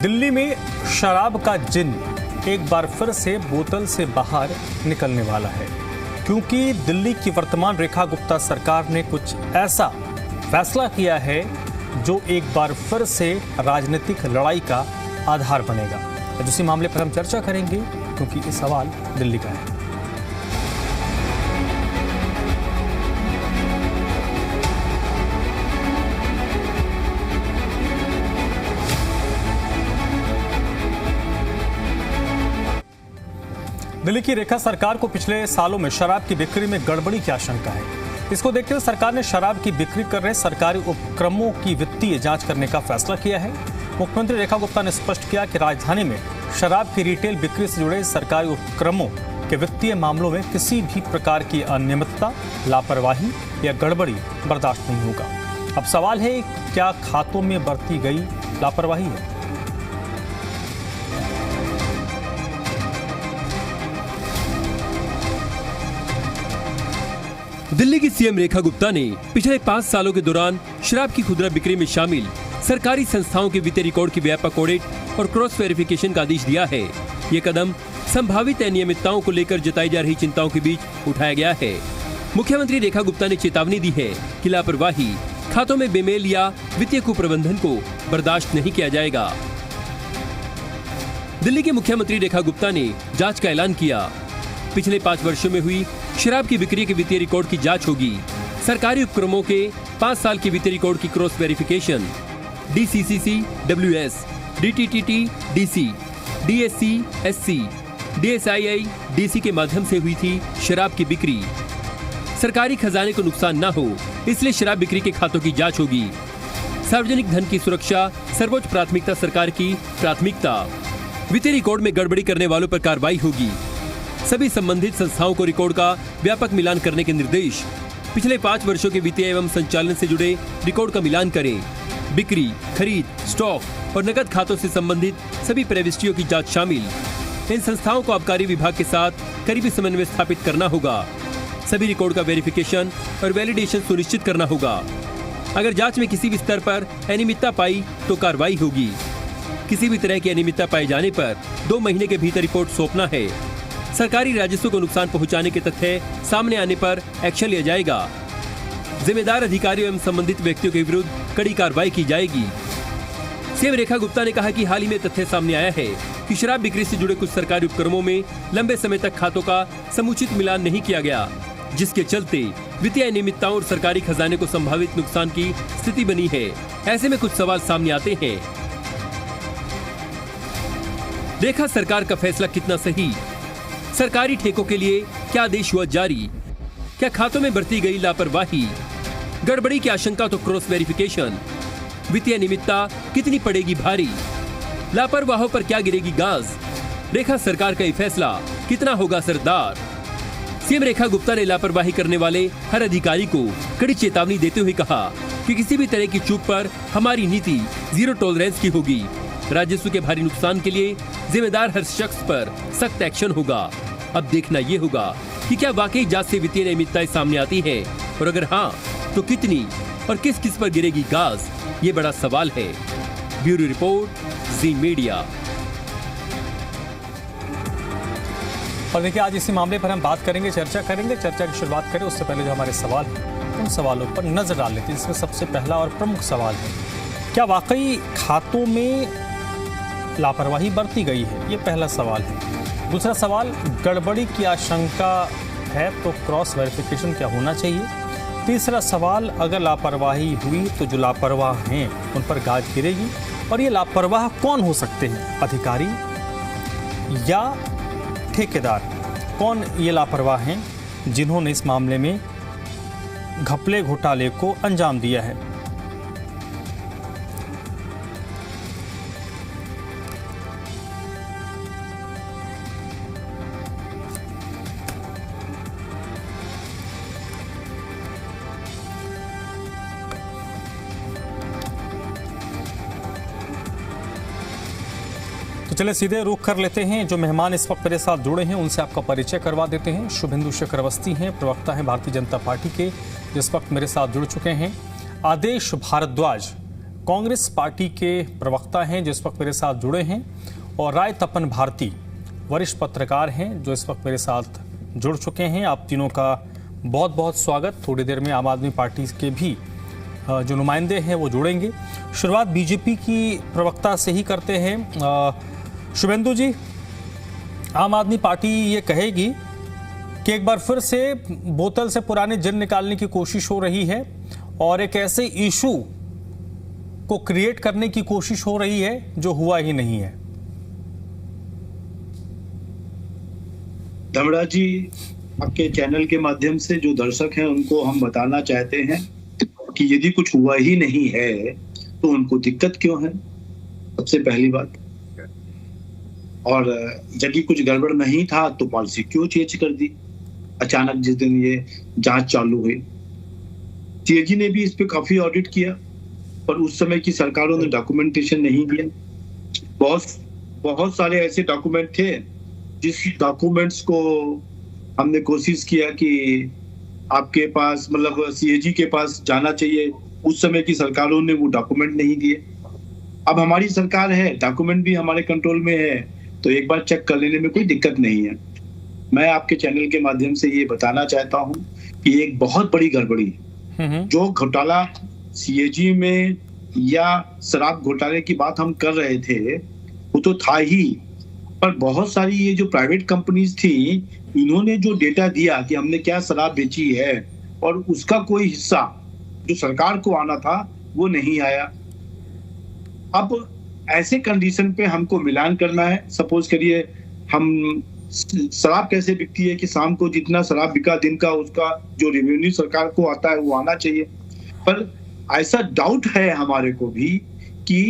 दिल्ली में शराब का जिन एक बार फिर से बोतल से बाहर निकलने वाला है, क्योंकि दिल्ली की वर्तमान रेखा गुप्ता सरकार ने कुछ ऐसा फैसला किया है जो एक बार फिर से राजनीतिक लड़ाई का आधार बनेगा। इसी मामले पर हम चर्चा करेंगे, क्योंकि ये सवाल दिल्ली का है। दिल्ली की रेखा सरकार को पिछले सालों में शराब की बिक्री में गड़बड़ी की आशंका है। इसको देखते हुए सरकार ने शराब की बिक्री कर रहे सरकारी उपक्रमों की वित्तीय जांच करने का फैसला किया है। मुख्यमंत्री रेखा गुप्ता ने स्पष्ट किया कि राजधानी में शराब की रिटेल बिक्री से जुड़े सरकारी उपक्रमों के वित्तीय मामलों में किसी भी प्रकार की अनियमितता, लापरवाही या गड़बड़ी बर्दाश्त नहीं होगा। अब सवाल है, क्या खातों में बरती गई लापरवाही है? दिल्ली की सीएम रेखा गुप्ता ने पिछले 5 सालों के दौरान शराब की खुदरा बिक्री में शामिल सरकारी संस्थाओं के वित्तीय रिकॉर्ड की व्यापक ऑडिट और क्रॉस वेरिफिकेशन का आदेश दिया है। ये कदम संभावित अनियमितताओं को लेकर जताई जा रही चिंताओं के बीच उठाया गया है। मुख्यमंत्री रेखा गुप्ता ने चेतावनी दी है कि लापरवाही, खातों में बेमेल या वित्तीय कुप्रबंधन को बर्दाश्त नहीं किया जाएगा। दिल्ली के मुख्यमंत्री रेखा गुप्ता ने जांच का ऐलान किया। पिछले 5 वर्षों में हुई शराब की बिक्री के वित्तीय रिकॉर्ड की जांच होगी। सरकारी उपक्रमों के 5 साल की वित्तीय रिकॉर्ड की cross verification DCCC, WS, DTTT, DC, DSC, SC, DSII, DC के माध्यम से हुई थी शराब की बिक्री। सरकारी खजाने को नुकसान न हो, इसलिए शराब बिक्री के खातों की जांच होगी। सार्वजनिक धन की सुरक्षा सर्वोच्च प्राथमिकता सरकार की प्राथमिकता। वित्तीय रिकॉर्ड में गड़बड़ी करने वालों पर कार्रवाई होगी। सभी संबंधित संस्थाओं को रिकॉर्ड का व्यापक मिलान करने के निर्देश। पिछले 5 वर्षों के वित्तीय एवं संचालन से जुड़े रिकॉर्ड का मिलान करें। बिक्री, खरीद, स्टॉक और नकद खातों से संबंधित सभी प्रविष्टियों की जांच शामिल। इन संस्थाओं को आबकारी विभाग के साथ करीबी समन्वय स्थापित करना होगा। सभी रिकॉर्ड का वेरिफिकेशन और वैलिडेशन सुनिश्चित करना होगा। अगर जांच में किसी भी स्तर पर अनियमितता पाई तो कार्रवाई होगी। किसी भी तरह की अनियमितता पाए जाने पर 2 महीने के भीतर रिपोर्ट सौंपना है। सरकारी राजस्व को नुकसान पहुंचाने के तथ्य सामने आने पर एक्शन लिया जाएगा। जिम्मेदार अधिकारियों एवं संबंधित व्यक्तियों के विरुद्ध कड़ी कार्रवाई की जाएगी। सीएम रेखा गुप्ता ने कहा कि हाल ही में तथ्य सामने आया है कि शराब बिक्री से जुड़े कुछ सरकारी उपक्रमों में लंबे समय तक खातों का समुचित मिलान नहीं किया गया, जिसके चलते वित्तीय अनियमितताओं और सरकारी खजाने को संभावित नुकसान की स्थिति बनी है। ऐसे में कुछ सवाल सामने आते हैं। रेखा सरकार का फैसला कितना सही? सरकारी ठेकों के लिए क्या आदेश हुआ जारी? क्या खातों में बरती गई लापरवाही? गड़बड़ी की आशंका तो क्रॉस वेरिफिकेशन। वित्तीय अनियमितता कितनी पड़ेगी भारी? लापरवाहों पर क्या गिरेगी गाज? रेखा सरकार का ये फैसला कितना होगा असरदार? सीएम रेखा गुप्ता ने लापरवाही करने वाले हर अधिकारी को कड़ी चेतावनी देते हुए कहा कि किसी भी तरह की चूक पर हमारी नीति 0 टॉलरेंस की होगी। राजस्व के भारी नुकसान के लिए जिम्मेदार हर शख्स पर सख्त एक्शन होगा। अब देखना ये होगा कि क्या वाकई जांच से वित्तीय अनियमितताएं सामने आती हैं, और अगर हाँ तो कितनी और किस किस पर गिरेगी गाज, ये बड़ा सवाल है। ब्यूरो रिपोर्ट, जी मीडिया। और देखिए, आज इसी मामले पर हम बात करेंगे, चर्चा करेंगे। चर्चा की शुरुआत करें उससे पहले जो हमारे सवाल हैं उन सवालों पर नजर डाल लेते हैं। इसमें सबसे पहला और प्रमुख सवाल है, क्या वाकई खातों में लापरवाही बरती गई है? ये पहला सवाल है। दूसरा सवाल, गड़बड़ी की आशंका है तो क्रॉस वेरिफिकेशन क्या होना चाहिए? तीसरा सवाल, अगर लापरवाही हुई तो जो लापरवाह हैं उन पर गाज गिरेगी? और ये लापरवाह कौन हो सकते हैं, अधिकारी या ठेकेदार? कौन ये लापरवाह हैं जिन्होंने इस मामले में घपले घोटाले को अंजाम दिया है? तो चले सीधे रुख कर लेते हैं। जो मेहमान इस वक्त मेरे साथ जुड़े हैं उनसे आपका परिचय करवा देते हैं। शुभेंदु शेखर अवस्थी हैं, प्रवक्ता हैं भारतीय जनता पार्टी के, जिस वक्त मेरे साथ जुड़ चुके हैं। आदेश भारद्वाज, कांग्रेस पार्टी के प्रवक्ता हैं जो इस वक्त मेरे साथ जुड़े हैं, और राय तपन भारती वरिष्ठ पत्रकार हैं जो इस वक्त मेरे साथ जुड़ चुके हैं। आप तीनों का बहुत बहुत स्वागत। थोड़ी देर में आम आदमी पार्टी के भी जो नुमाइंदे हैं वो जुड़ेंगे। शुरुआत बीजेपी की प्रवक्ता से ही करते हैं। शुभेंदु जी, आम आदमी पार्टी ये कहेगी कि एक बार फिर से बोतल से पुराने जिन निकालने की कोशिश हो रही है और एक ऐसे इशू को क्रिएट करने की कोशिश हो रही है जो हुआ ही नहीं है। धमराज जी, आपके चैनल के माध्यम से जो दर्शक हैं उनको हम बताना चाहते हैं कि यदि कुछ हुआ ही नहीं है तो उनको दिक्कत क्यों है, सबसे पहली बात। और यदि कुछ गड़बड़ नहीं था तो पॉलिसी क्यों चेंज कर दी अचानक जिस दिन ये जांच चालू हुई। सीएजी ने भी इस पे काफी ऑडिट किया, पर उस समय की सरकारों ने डॉक्यूमेंटेशन नहीं दिया। बहुत सारे ऐसे डॉक्यूमेंट थे जिस डॉक्यूमेंट्स को हमने कोशिश किया कि आपके पास मतलब सीएजी के पास जाना चाहिए, उस समय की सरकारों ने वो डॉक्यूमेंट नहीं दिए। अब हमारी सरकार है, डॉक्यूमेंट भी हमारे कंट्रोल में है, तो एक बार चेक कर लेने में कोई दिक्कत नहीं है। मैं आपके चैनल के माध्यम से ये बताना चाहता हूँ कि एक बहुत बड़ी गड़बड़ी जो घोटाला सीएजी में या शराब घोटाले की बात हम कर रहे थे वो तो था ही, पर बहुत सारी ये जो प्राइवेट कंपनीज थी इन्होंने जो डेटा दिया कि हमने क्या शराब बेची है और उसका कोई हिस्सा जो सरकार को आना था वो नहीं आया। अब ऐसे कंडीशन पे हमको मिलान करना है। सपोज करिए हम शराब कैसे बिकती है कि शाम को जितना शराब बिका दिन का उसका जो रेवेन्यू सरकार को आता है वो आना चाहिए, पर ऐसा डाउट है हमारे को भी कि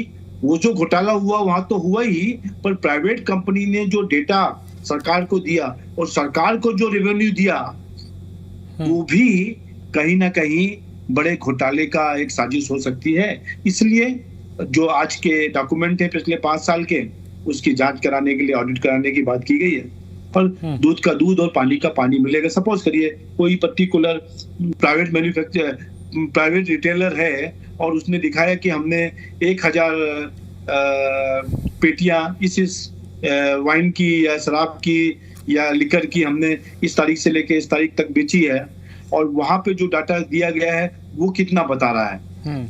वो जो घोटाला हुआ वहां तो हुआ ही, पर प्राइवेट कंपनी ने जो डेटा सरकार को दिया और सरकार को जो रेवेन्यू दिया वो भी कहीं ना कहीं बड़े घोटाले का एक साजिश हो सकती है। इसलिए जो आज के डॉक्यूमेंट है पिछले 5 साल के, उसकी जांच कराने के लिए ऑडिट कराने की बात की गई है, और दूध का दूध और पानी का पानी मिलेगा। सपोज करिए कोई पर्टिकुलर प्राइवेट रिटेलर है और उसने दिखाया कि हमने 1000 पेटियां इस वाइन की या शराब की या लिकर की हमने इस तारीख से लेके इस तारीख तक बेची है, और वहां पे जो डाटा दिया गया है वो कितना बता रहा है।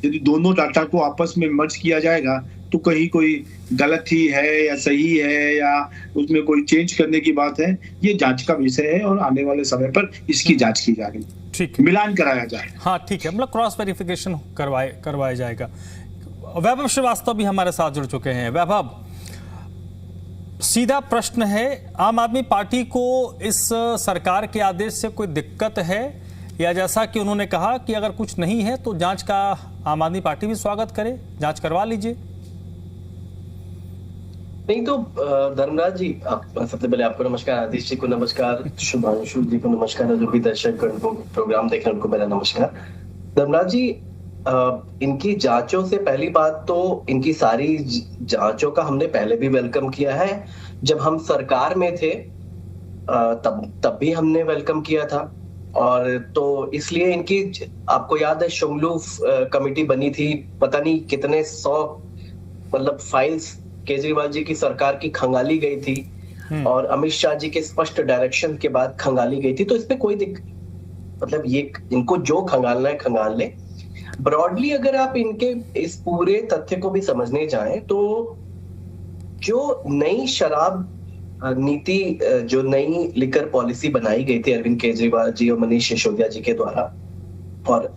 यदि दोनों डाटा को आपस में मर्ज किया जाएगा तो कहीं कोई गलती है या सही है या उसमें कोई चेंज करने की बात है, ये जांच का विषय है और आने वाले समय पर इसकी जांच की जाएगी। ठीक, मिलान कराया जाए। हाँ ठीक है, मतलब क्रॉस वेरिफिकेशन करवाया जाएगा। वैभव श्रीवास्तव भी हमारे साथ जुड़ चुके हैं। वैभव, सीधा प्रश्न है, आम आदमी पार्टी को इस सरकार के आदेश से कोई दिक्कत है, या जैसा कि उन्होंने कहा कि अगर कुछ नहीं है तो जांच का आम आदमी पार्टी भी स्वागत करे, जांच करवा लीजिए? नहीं तो धर्मराज जी, सबसे पहले आपको नमस्कार, आदिश जी को नमस्कार, शुभांशु जी को नमस्कार, जो भी दर्शक प्रोग्राम देख रहे हैं उनको मेरा नमस्कार। धर्मराज जी, इनकी जांचों से पहली बात तो इनकी सारी जांचों का हमने पहले भी वेलकम किया है। जब हम सरकार में थे तब भी हमने वेलकम किया था, और तो इसलिए इनकी, आपको याद है शुंगलू कमेटी बनी थी, पता नहीं कितने 100 मतलब फाइल्स केजरीवाल जी की सरकार की खंगाली गई थी, और अमित शाह जी के स्पष्ट डायरेक्शन के बाद खंगाली गई थी। तो इसमें कोई मतलब ये इनको जो खंगालना है खंगाल ले। ब्रॉडली अगर आप इनके इस पूरे तथ्य को भी समझने जाएं तो जो नई शराब नीति, जो नई लिकर पॉलिसी बनाई गई थी अरविंद केजरीवाल जी और मनीष सिसोदिया जी के द्वारा और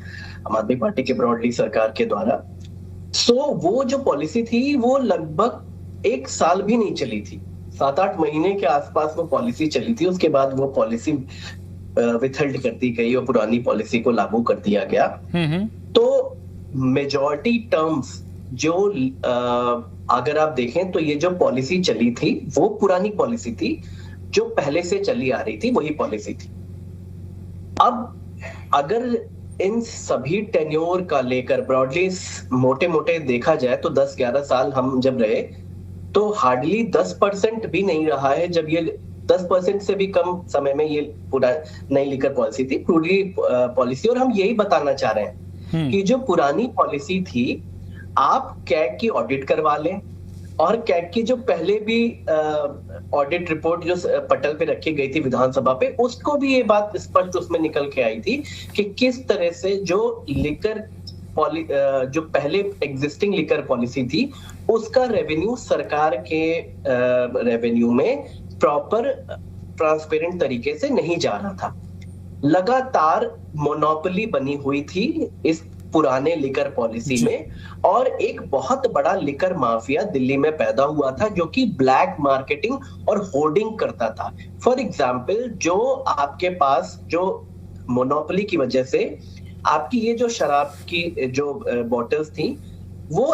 आम आदमी पार्टी के ब्रॉडली सरकार के द्वारा, सो वो जो पॉलिसी थी वो लगभग 1 साल भी नहीं चली थी, 7-8 महीने के आसपास वो पॉलिसी चली थी। उसके बाद वो पॉलिसी विथहेल्ड कर दी गई और पुरानी पॉलिसी को लागू कर दिया गया। तो मेजॉरिटी टर्म्स जो अगर आप देखें तो ये जो पॉलिसी चली थी वो पुरानी पॉलिसी थी, जो पहले से चली आ रही थी वही पॉलिसी थी। अब अगर इन सभी टेन्योर का लेकर ब्रॉडली मोटे मोटे देखा जाए तो 10-11 साल हम जब रहे तो हार्डली 10% भी नहीं रहा है जब ये 10% से भी कम समय में ये पूरा नई लिकर पॉलिसी थी, पूरी पॉलिसी। और हम यही बताना चाह रहे हैं कि जो पुरानी पॉलिसी थी आप कैग की ऑडिट करवा लें, और कैग की जो पहले भी ऑडिट रिपोर्ट जो पटल पे रखी गई थी विधानसभा पे, उसको भी ये बात स्पष्ट उसमें निकल के आई थी कि किस तरह से जो लिकर जो पहले एग्जिस्टिंग लिकर पॉलिसी थी उसका रेवेन्यू सरकार के रेवेन्यू में प्रॉपर ट्रांसपेरेंट तरीके से नहीं जा रहा था। लगातार मोनोपोली बनी हुई थी इस पुराने लिकर पॉलिसी में, और एक बहुत बड़ा लिकर माफिया दिल्ली में पैदा हुआ था जो कि ब्लैक मार्केटिंग और होर्डिंग करता था। फॉर एग्जाम्पल, जो आपके पास जो मोनोपोली की वजह से आपकी ये जो शराब की जो बॉटल्स थी वो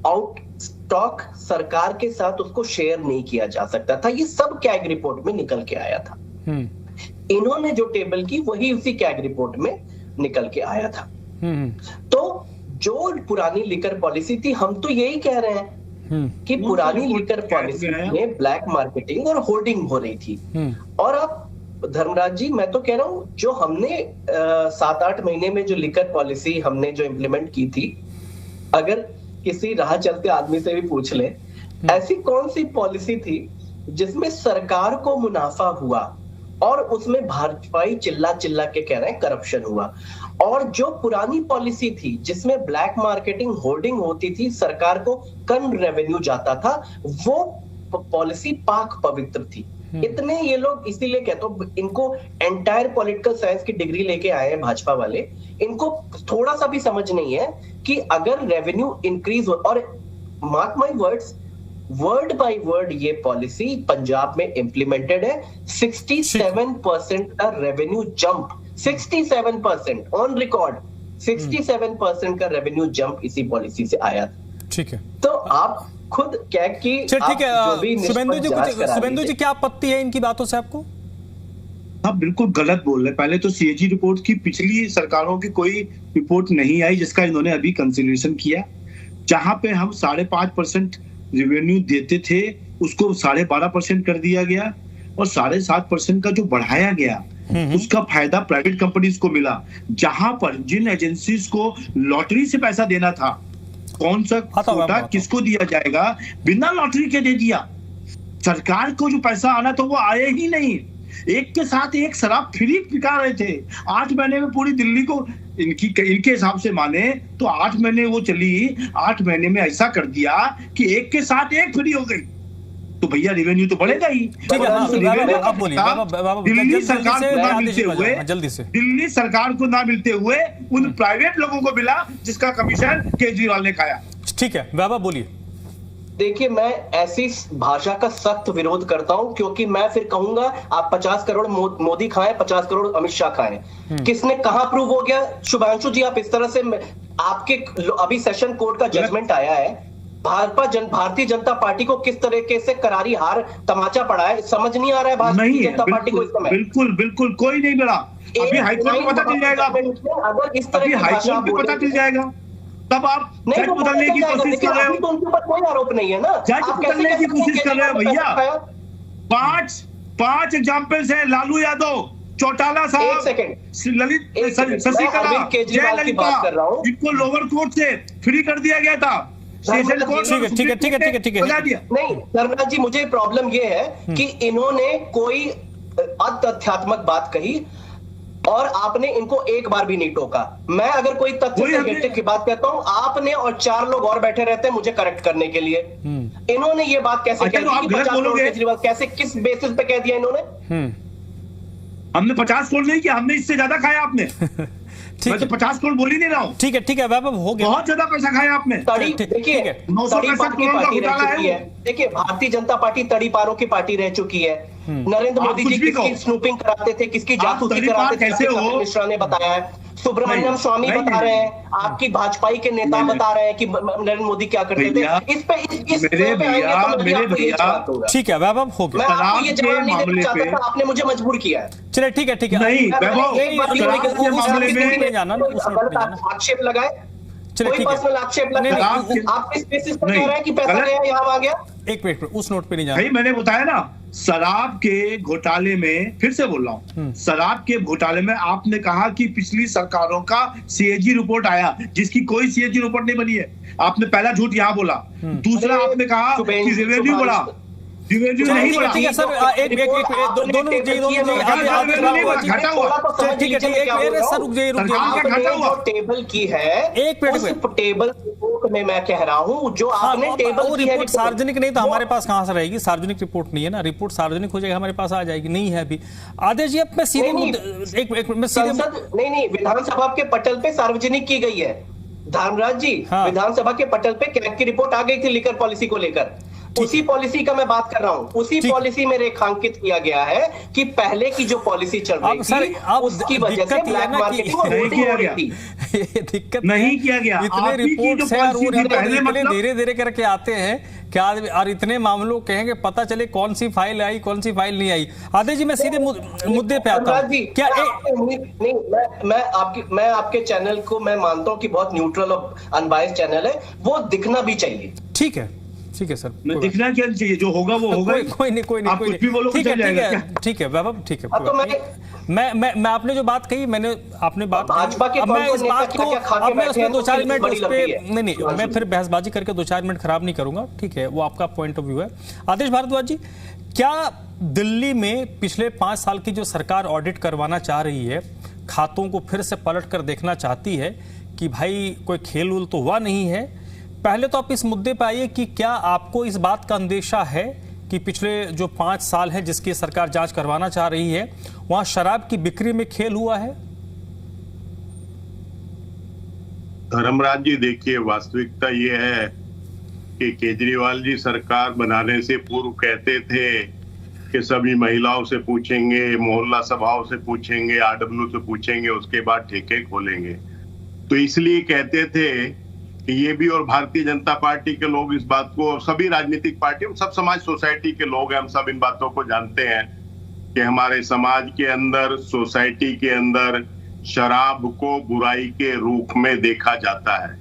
आउट स्टॉक सरकार के साथ उसको शेयर नहीं किया जा सकता था। ये सब कैग रिपोर्ट में निकल के आया था। इन्होंने जो टेबल की वही उसी कैग रिपोर्ट में निकल के आया था। तो जो पुरानी लिकर पॉलिसी थी, हम तो यही कह रहे हैं कि पुरानी लिकर पॉलिसी में ब्लैक मार्केटिंग और होर्डिंग हो रही थी। और आप धर्मराज जी, मैं तो कह रहा हूं जो हमने 7-8 महीने में जो लिकर पॉलिसी हमने जो इम्प्लीमेंट की थी, अगर किसी राह चलते आदमी से भी पूछ ले, ऐसी कौन सी पॉलिसी थी जिसमें सरकार को मुनाफा हुआ और उसमें भाजपाई चिल्ला चिल्ला के कह रहे हैं करप्शन हुआ। और जो पुरानी पॉलिसी थी जिसमें ब्लैक मार्केटिंग होर्डिंग होती थी, सरकार को कम रेवेन्यू जाता था, वो पॉलिसी पाक पवित्र थी। इतने ये लोग इसीलिए कहते हो, इनको एंटायर पॉलिटिकल साइंस की डिग्री लेके आए हैं भाजपा वाले, इनको थोड़ा सा भी समझ नहीं है कि अगर रेवेन्यू इंक्रीज हो, और mark my words, word by word ये पॉलिसी पंजाब में इंप्लीमेंटेड है। 67% का रेवेन्यू जंप, 67% ऑन रिकॉर्ड, 67% का रेवेन्यू जंप इसी पॉलिसी से आया था। ठीक है, तो आप खुद कैग की ठीक है शुभेंदु जी, क्या आपत्ति है इनकी बातों से आपको? आप बिल्कुल गलत बोल रहे हैं। पहले तो सीएजी रिपोर्ट की पिछली सरकारों की कोई रिपोर्ट नहीं आई जिसका इन्होंने अभी कंसिडरेशन किया। जहां पे हम 5.5% रेवेन्यू देते थे उसको 12.5% कर दिया गया, और 7.5% का जो बढ़ाया गया उसका फायदा प्राइवेट कंपनीज को मिला। जहां पर जिन एजेंसीज को लॉटरी से पैसा देना था, कौन सा कोटा किसको दिया जाएगा, बिना लॉटरी के दे दिया। सरकार को जो पैसा आना तो वो आया ही नहीं। एक के साथ एक शराब फ्री पिका रहे थे 8 महीने में पूरी दिल्ली को। इनके हिसाब से माने तो 8 महीने वो चली, 8 महीने में ऐसा कर दिया कि एक के साथ एक फ्री हो गई, तो भैया रेवेन्यू तो बढ़ेगा ही। दिल्ली सरकार को ना मिलते हुए, दिल्ली सरकार को ना मिलते हुए उन प्राइवेट लोगों को मिला जिसका कमीशन केजरीवाल ने खाया। ठीक है, बाबा बोलिए। देखिए, मैं ऐसी भाषा का सख्त विरोध करता हूं, क्योंकि मैं फिर कहूंगा आप 50 करोड़ मोदी खाएं, 50 करोड़ अमित शाह खाएं। किसने कहां प्रूव हो गया? शुभांशु जी, आप इस तरह से, आपके अभी सेशन कोर्ट का जजमेंट आया है, भारतीय जनता पार्टी को किस तरीके से करारी हार तमाचा पड़ा है, समझ नहीं आ रहा है भारतीय जनता पार्टी को इस समय। बिल्कुल बिल्कुल कोई नहीं मिला। अभी हाईकोर्ट को पता चल जाएगा, अगर इस तरह की भाषा को पता चल जाएगा, तब आप जज बदलने की कोशिश कर रहे हो। तो उनके ऊपर कोई आरोप नहीं है ना, जज बदलने की कोशिश कर रहे हो भैया। 5 एग्जाम्पल्स है, लालू यादव, चौटाला साहब, ललित, शशिकला, जयललिता, जिनको लोअर कोर्ट से फ्री कर दिया गया था। ठीक है। नहीं धर्मराज जी, मुझे प्रॉब्लम ये है कि इन्होंने कोई अतथ्यात्मक बात कही और आपने इनको एक बार भी नहीं टोका। मैं अगर कोई तथ्य की बात कहता हूं, आपने और 4 लोग और बैठे रहते हैं मुझे करेक्ट करने के लिए। इन्होंने ये बात कैसे कह दी कि 50 करोड़ केजरीवाल, कैसे, किस बेसिस पे कह दिया इन्होंने? हमने 50 करोड़ नहीं किया, हमने इससे ज्यादा खाया आपने। मैं तो 50 करोड़ बोल ही नहीं रहा हूँ। ठीक है वैभव, हो गया, बहुत ज्यादा पैसा खाया आपने। देखिए 965 करोड़ का घोटाला है। देखिए, भारतीय जनता पार्टी तड़ी पारों की पार्टी रह चुकी है। नरेंद्र मोदी जी किसकी स्नूपिंग कराते थे, किसकी जासूसी कराते थे, कपिल मिश्रा ने बताया है। सुब्रमण्यम स्वामी बता रहे हैं, आपकी भाजपाई के नेता बता रहे हैं कि नरेंद्र मोदी क्या करते थे। इस पे ठीक है वैभव, हो गया। मैं आपको ये जवाब नहीं देना चाहता था, आपने मुझे मजबूर किया है। चलिए ठीक है नहीं, आक्षेप लगाए। चलिए कोई ठीक है। पर्सनल आक्षेप लग नहीं, रहा नहीं, है आप किस बेसिस पर नहीं, कह रहे हैं कि पैसा गलत- गया यहाँ आ गया? एक मिनट उस नोट पे नहीं जाना। भाई मैंने बताया ना, शराब के घोटाले में, फिर से बोल रहा हूँ, शराब के घोटाले में आपने कहा कि पिछली सरकारों का सीएजी रिपोर्ट आया, जिसकी कोई सीएजी रिपोर्ट नहीं बनी है। आपने पहला झूठ यहाँ बोला। दूसरा आपने कहा कि रेवेन्यू बढ़ा, रेवेन्यू नहीं बढ़ा। ठीक है सर, एक दोनों रुक जाइए, घटा हुआ। ठीक है सर, रुक जाइए आपने जो टेबल की है, एक मिनट उस टेबल रिपोर्ट में मैं कह रहा हूँ जो आपने टेबल वो की है, रिपोर्ट सार्वजनिक नहीं तो हमारे पास कहां से रहेगी? सार्वजनिक रिपोर्ट नहीं है ना, रिपोर्ट सार्वजनिक हो जाएगी, हमारे पास आ जाएगी, नहीं है अभी। आदेश जी, अब मैं सीधे एक मैं सीधे संसद नहीं, विधानसभा के पटल पे सार्वजनिक की गई है धर्मराज जी। हाँ। विधानसभा के पटल पे कैग की रिपोर्ट आ गई थी लिकर पॉलिसी को लेकर, उसी पॉलिसी का मैं बात कर रहा हूं। उसी पॉलिसी में रेखांकित किया गया है कि पहले की जो पॉलिसी चल रही थी उसकी वजह से ब्लैक मार्केटिंग और होर्डिंग हो रही थी। दिक्कत नहीं किया गया। इतने रिपोर्ट्स हैं और वो रिपोर्ट धीरे धीरे करके आते हैं क्या, और इतने मामलों कहेंगे पता चले कौन सी फाइल आई कौन सी फाइल नहीं आई। आदेश जी, मैं सीधे मुद्दे पे आता हूँ। क्या नहीं, मैं आपके चैनल को मैं मानता हूँ कि बहुत न्यूट्रल और अनबायस्ड चैनल है, वो दिखना भी चाहिए। ठीक है सर, दिखना क्या चाहिए, जो होगा वो होगा। कोई नहीं, आप कुछ भी बोलो, ठीक है, ठीक है वैभव, ठीक है। तो मैं आपने जो बात कही, आपने बात भाजपा के मैं इस बात को अब मैं उसमें 2-4 मिनट उस पे नहीं, मैं फिर बहसबाजी करके 2-4 मिनट खराब नहीं करूंगा, ठीक है, वो आपका पॉइंट ऑफ व्यू है। आदेश भारद्वाज जी, क्या दिल्ली में पिछले 5 साल की जो सरकार ऑडिट करवाना चाह रही है, खातों को फिर से पलट कर देखना चाहती है कि भाई कोई खेल उल तो हुआ नहीं है? पहले तो आप इस मुद्दे पर आइए कि क्या आपको इस बात का अंदेशा है कि पिछले जो 5 साल है जिसकी सरकार जांच करवाना चाह रही है, वहां शराब की बिक्री में खेल हुआ है? धर्मराज जी, देखिए, वास्तविकता ये है कि केजरीवाल जी सरकार बनाने से पूर्व कहते थे कि सभी महिलाओं से पूछेंगे, मोहल्ला सभाओं से पूछेंगे, आरडब्ल्यू से पूछेंगे, उसके बाद ठेके खोलेंगे। तो इसलिए कहते थे कि ये भी, और भारतीय जनता पार्टी के लोग इस बात को, सभी राजनीतिक पार्टी, हम सब समाज सोसाइटी के लोग हैं, हम सब इन बातों को जानते हैं कि हमारे समाज के अंदर, सोसाइटी के अंदर शराब को बुराई के रूप में देखा जाता है।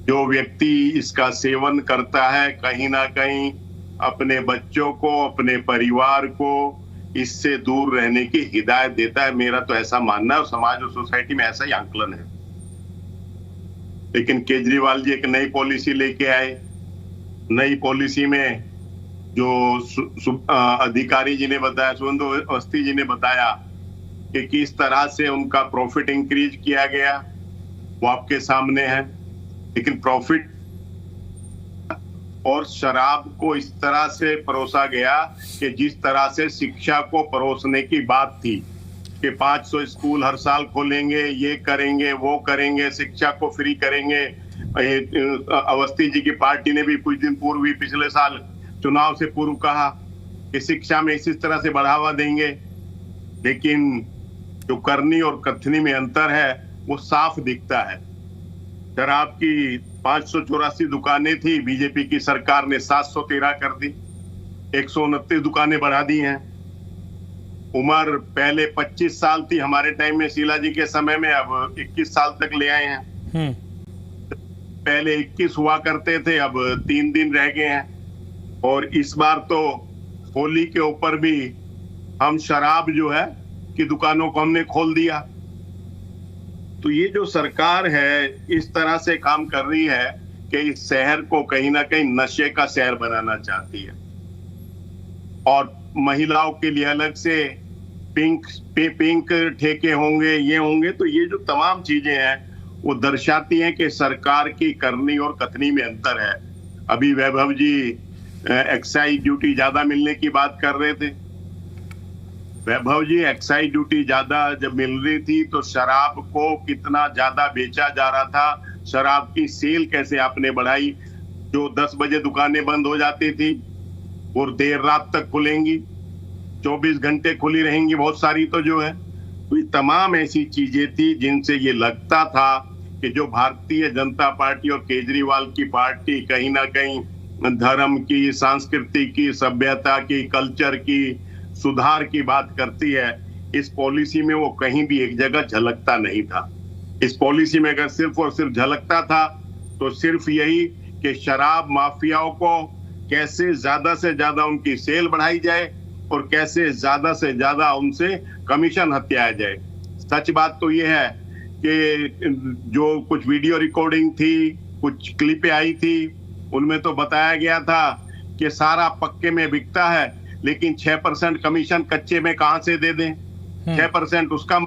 जो व्यक्ति इसका सेवन करता है, कहीं ना कहीं अपने बच्चों को, अपने परिवार को इससे दूर रहने की हिदायत देता है। मेरा तो ऐसा मानना है, और समाज और सोसाइटी में ऐसा ही आंकलन है। लेकिन केजरीवाल जी एक नई पॉलिसी लेके आए। नई पॉलिसी में जो अधिकारी जी ने बताया, सुवेंदु अवस्थी जी ने बताया कि किस तरह से उनका प्रॉफिट इंक्रीज किया गया, वो आपके सामने है। लेकिन प्रॉफिट और शराब को इस तरह से परोसा गया कि जिस तरह से शिक्षा को परोसने की बात थी कि 500 स्कूल हर साल खोलेंगे, ये करेंगे, वो करेंगे, शिक्षा को फ्री करेंगे। अवस्थी जी की पार्टी ने भी कुछ दिन पूर्व ही, पिछले साल चुनाव से पूर्व कहा कि शिक्षा में इसी तरह से बढ़ावा देंगे। लेकिन जो करनी और कथनी में अंतर है वो साफ दिखता है। शराब की 584 दुकानें थी, बीजेपी की सरकार ने 713 कर दी, 129 दुकानें बढ़ा दी हैं। उम्र पहले 25 साल थी हमारे टाइम में, शीला जी के समय में, अब 21 साल तक ले आए हैं। पहले 21 हुआ करते थे, अब 3 दिन रह गए हैं। और इस बार तो होली के ऊपर भी हम शराब जो है कि दुकानों को हमने खोल दिया। तो ये जो सरकार है इस तरह से काम कर रही है कि इस शहर को कहीं ना कहीं नशे का शहर बनाना चाहती है। और महिलाओं के लिए अलग से पिंक ठेके होंगे, ये होंगे। तो ये जो तमाम चीजें हैं वो दर्शाती हैं कि सरकार की करनी और कथनी में अंतर है। अभी वैभव जी एक्साइज ड्यूटी ज्यादा मिलने की बात कर रहे थे। वैभव जी, एक्साइज ड्यूटी ज्यादा जब मिल रही थी तो शराब को कितना ज्यादा बेचा जा रहा था, शराब की सेल कैसे आपने बढ़ाई। जो 10 बजे दुकानें बंद हो जाती थी और देर रात तक खुलेंगी, 24 घंटे खुली रहेंगी बहुत सारी, तो जो है तो ये तमाम ऐसी चीजें थी जिनसे ये लगता था कि जो भारतीय जनता पार्टी और केजरीवाल की पार्टी कहीं ना कहीं धर्म की, संस्कृति की, सभ्यता की, कल्चर की, सुधार की बात करती है, इस पॉलिसी में वो कहीं भी एक जगह झलकता नहीं था। इस पॉलिसी में अगर सिर्फ और सिर्फ झलकता था तो सिर्फ यही कि शराब माफियाओं को कैसे ज्यादा से ज्यादा उनकी सेल बढ़ाई जाए और कैसे ज्यादा से ज्यादा उनसे कमीशन हत्याया जाए। सच बात तो ये है कि जो कुछ वीडियो रिकॉर्डिंग थी, कुछ क्लिपें आई थी, उनमें तो बताया गया था कि सारा पक्के में बिकता है, लेकिन 6% कमीशन कच्चे में कहां से दे दें। 6% उसका,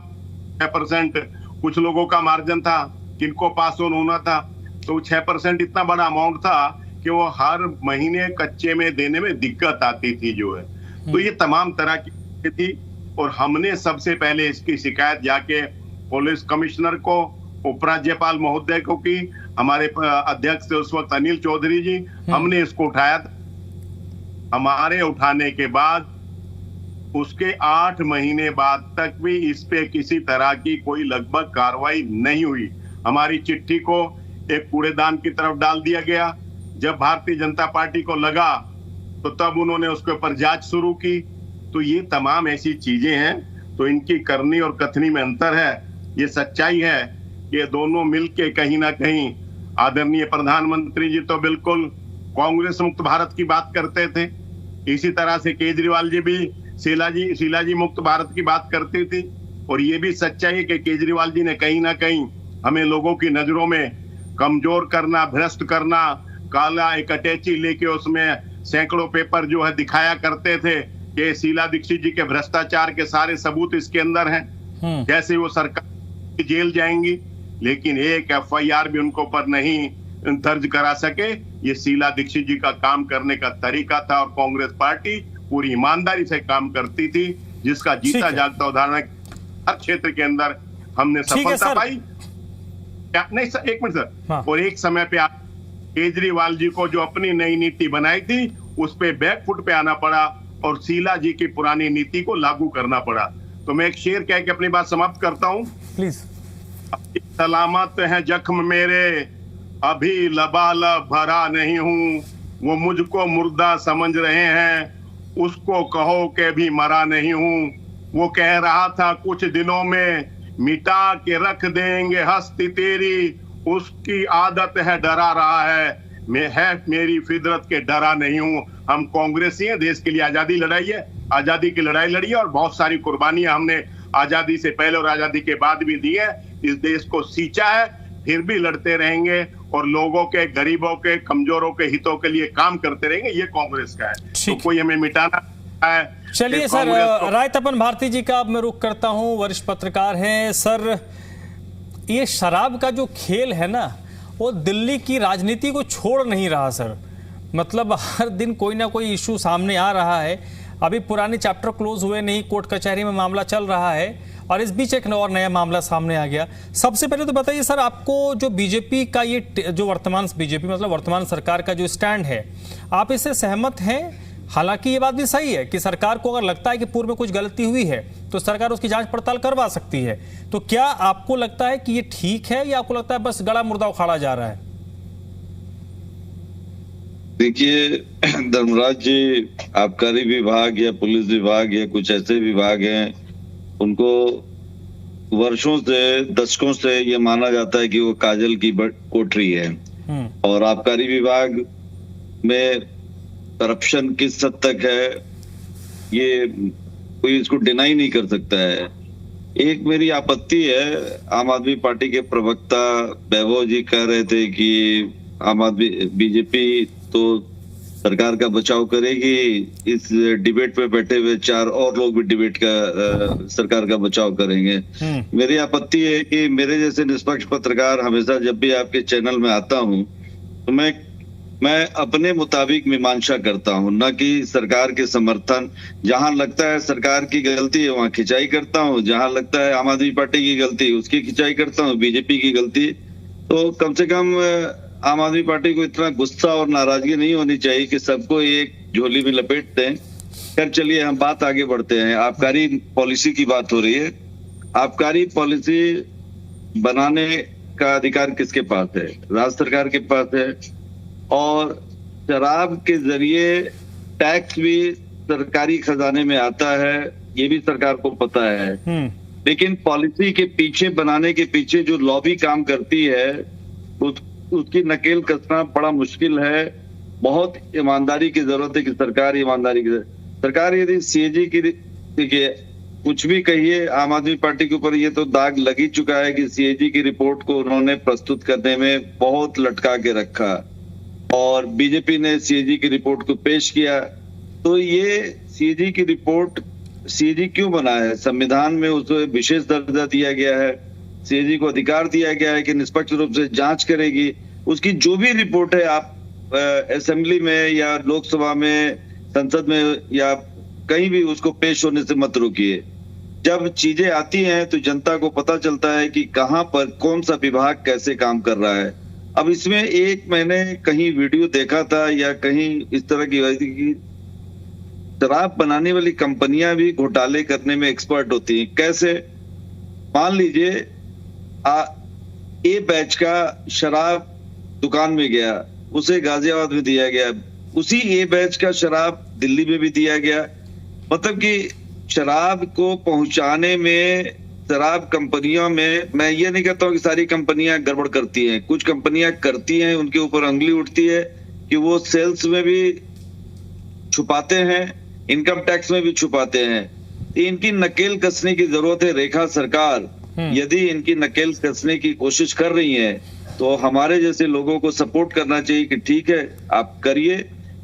6% कुछ लोगों का मार्जिन था, किनको पास ऑन होना था, तो 6% इतना बड़ा अमाउंट था कि वो हर महीने कच्चे में देने में दिक्कत आती थी जो है। तो ये तमाम तरह की थी और हमने सबसे पहले इसकी शिकायत जाके पुलिस कमिश्नर को, उपराज्यपाल महोदय को की, हमारे अध्यक्ष थे उस वक्त अनिल चौधरी जी, हमने इसको उठाया। हमारे उठाने के बाद उसके 8 महीने बाद तक भी इस पे किसी तरह की कोई लगभग कार्रवाई नहीं हुई। हमारी चिट्ठी को एक कूड़ेदान की तरफ डाल दिया गया। जब भारतीय जनता पार्टी को लगा तो तब उन्होंने उसके ऊपर जांच शुरू की। तो ये तमाम ऐसी चीजें हैं, तो इनकी करनी और कथनी में अंतर है। ये सच्चाई है कि ये दोनों मिलके कहीं ना कहीं, आदरणीय प्रधानमंत्री जी तो बिल्कुल कांग्रेस मुक्त भारत की बात करते थे, इसी तरह से केजरीवाल जी भी शीला जी मुक्त भारत की बात करती थी। और ये भी सच्चाई है कि केजरीवाल जी ने कहीं ना कहीं हमें लोगों की नजरों में कमजोर करना, भ्रष्ट करना, काला एक अटैची लेके उसमें सैकड़ों पेपर जो है दिखाया करते थे कि शीला दीक्षित जी के भ्रष्टाचार के सारे सबूत इसके अंदर हैं, जैसे वो सरकार जेल जाएंगी, लेकिन एक FIR भी उनको पर नहीं दर्ज करा सके। ये शीला दीक्षित जी का काम करने का तरीका था और कांग्रेस पार्टी पूरी ईमानदारी से काम करती थी, जिसका जीता जागता उदाहरण हर क्षेत्र के अंदर हमने सफलता पाई। नहीं सर, एक मिनट सर। हाँ। और एक समय पे केजरीवाल जी को जो अपनी नई नीति बनाई थी उस पे बैकफुट पे आना पड़ा और शीला जी की पुरानी नीति को लागू करना पड़ा। तो मैं एक शेर कह के अपनी बात समाप्त करता हूँ। प्लीज। सलामत है जख्म मेरे, अभी लबालब भरा नहीं हूँ, वो मुझको मुर्दा समझ रहे हैं, उसको कहो के भी मरा नहीं हूँ। वो कह रहा था कुछ दिनों में मिटा के रख देंगे हस्ती तेरी, उसकी आदत है डरा रहा है, मैं है मेरी फितरत के डरा नहीं हूँ। हम कांग्रेसी हैं, देश के लिए आजादी लड़ाई है, आजादी की लड़ाई लड़ी है और बहुत सारी कुर्बानियां हमने आजादी से पहले और आजादी के बाद भी दी है। इस देश को सींचा है, फिर भी लड़ते रहेंगे और लोगों के, गरीबों के, कमजोरों के हितों के लिए काम करते रहेंगे। ये कांग्रेस का है, तो कोई हमें मिटाना है। चलिए सर, राय तपन भारती जी का अब मैं रुख करता हूं, वरिष्ठ पत्रकार हैं सर। ये शराब का जो खेल है ना, वो दिल्ली की राजनीति को छोड़ नहीं रहा सर। मतलब हर दिन कोई ना कोई इशू सामने आ रहा है। अभी पुराने चैप्टर क्लोज हुए नहीं, कोर्ट कचहरी में मामला चल रहा है और इस बीच एक और नया मामला सामने आ गया। सबसे पहले तो बताइए सर, आपको जो बीजेपी का ये जो वर्तमान बीजेपी मतलब वर्तमान सरकार का जो स्टैंड है, आप इससे सहमत हैं? हालांकि ये बात भी सही है कि सरकार को अगर लगता है कि पूर्व में कुछ गलती हुई है तो सरकार उसकी जांच पड़ताल करवा सकती है। तो क्या आपको लगता है कि ये ठीक है या आपको लगता है बस गला मुर्दा उखाड़ा जा रहा है? देखिए धर्मराज जी, आबकारी विभाग या पुलिस विभाग या कुछ ऐसे विभाग हैं, उनको वर्षों से, दशकों से ये माना जाता है कि वो काजल की कोठरी है। और आबकारी विभाग में करप्शन किस हद तक है ये कोई इसको डिनाई नहीं कर सकता है। एक मेरी आपत्ति है, आम आदमी पार्टी के प्रवक्ता वैभव जी कह रहे थे कि आम आदमी बीजेपी तो सरकार का बचाव करेगी, इस डिबेट पे बैठे हुए 4 और लोग भी डिबेट का सरकार का बचाव करेंगे। मेरी आपत्ति है कि मेरे जैसे निष्पक्ष पत्रकार हमेशा जब भी आपके चैनल में आता हूं तो मैं अपने मुताबिक मीमांसा करता हूं, न कि सरकार के समर्थन। जहां लगता है सरकार की गलती है वहां खिंचाई करता हूं, जहां लगता है आम आदमी पार्टी की गलती है उसकी खिंचाई करता हूं, बीजेपी की गलती। तो कम से कम आम आदमी पार्टी को इतना गुस्सा और नाराजगी नहीं होनी चाहिए कि सबको एक झोली में लपेट दें। खैर चलिए हम बात आगे बढ़ते हैं। आबकारी पॉलिसी की बात हो रही है। आबकारी पॉलिसी बनाने का अधिकार किसके पास है? राज्य सरकार के पास है। और शराब के जरिए टैक्स भी सरकारी खजाने में आता है, ये भी सरकार को पता है। लेकिन पॉलिसी के पीछे बनाने के पीछे जो लॉबी काम करती है उसकी नकेल कसना बड़ा मुश्किल है। बहुत ईमानदारी की जरूरत है कि सरकार ईमानदारी की सरकार यदि सीएजी की, देखिए कुछ भी कहिए, आम आदमी पार्टी के ऊपर ये तो दाग लग ही चुका है कि सीएजी की रिपोर्ट को उन्होंने प्रस्तुत करने में बहुत लटका के रखा और बीजेपी ने सीएजी की रिपोर्ट को पेश किया। तो ये सीएजी की रिपोर्ट, सीएजी क्यों बना है? संविधान में उसे विशेष दर्जा दिया गया है, सीएजी को अधिकार दिया गया है कि निष्पक्ष रूप से जांच करेगी। उसकी जो भी रिपोर्ट है आप असेंबली में या लोकसभा में, संसद में या कहीं भी उसको पेश होने से मत रोकिए। जब चीजें आती हैं तो जनता को पता चलता है कि कहां पर कौन सा विभाग कैसे काम कर रहा है। अब इसमें एक मैंने कहीं वीडियो देखा था या कहीं इस तरह की शराब बनाने वाली कंपनियां भी घोटाले करने में एक्सपर्ट होती हैं। कैसे? मान लीजिए ए बैच का शराब दुकान में गया, उसे गाजियाबाद में दिया गया, उसी ए बैच का शराब दिल्ली में भी दिया गया। मतलब कि शराब को पहुंचाने में, शराब कंपनियों में, मैं ये नहीं कहता हूं कि सारी कंपनियां गड़बड़ करती हैं, कुछ कंपनियां करती हैं, उनके ऊपर अंगुली उठती है कि वो सेल्स में भी छुपाते हैं, इनकम टैक्स में भी छुपाते हैं। इनकी नकेल कसने की जरूरत है। रेखा सरकार यदि इनकी नकेल कसने की कोशिश कर रही है तो हमारे जैसे लोगों को सपोर्ट करना चाहिए कि ठीक है आप करिए,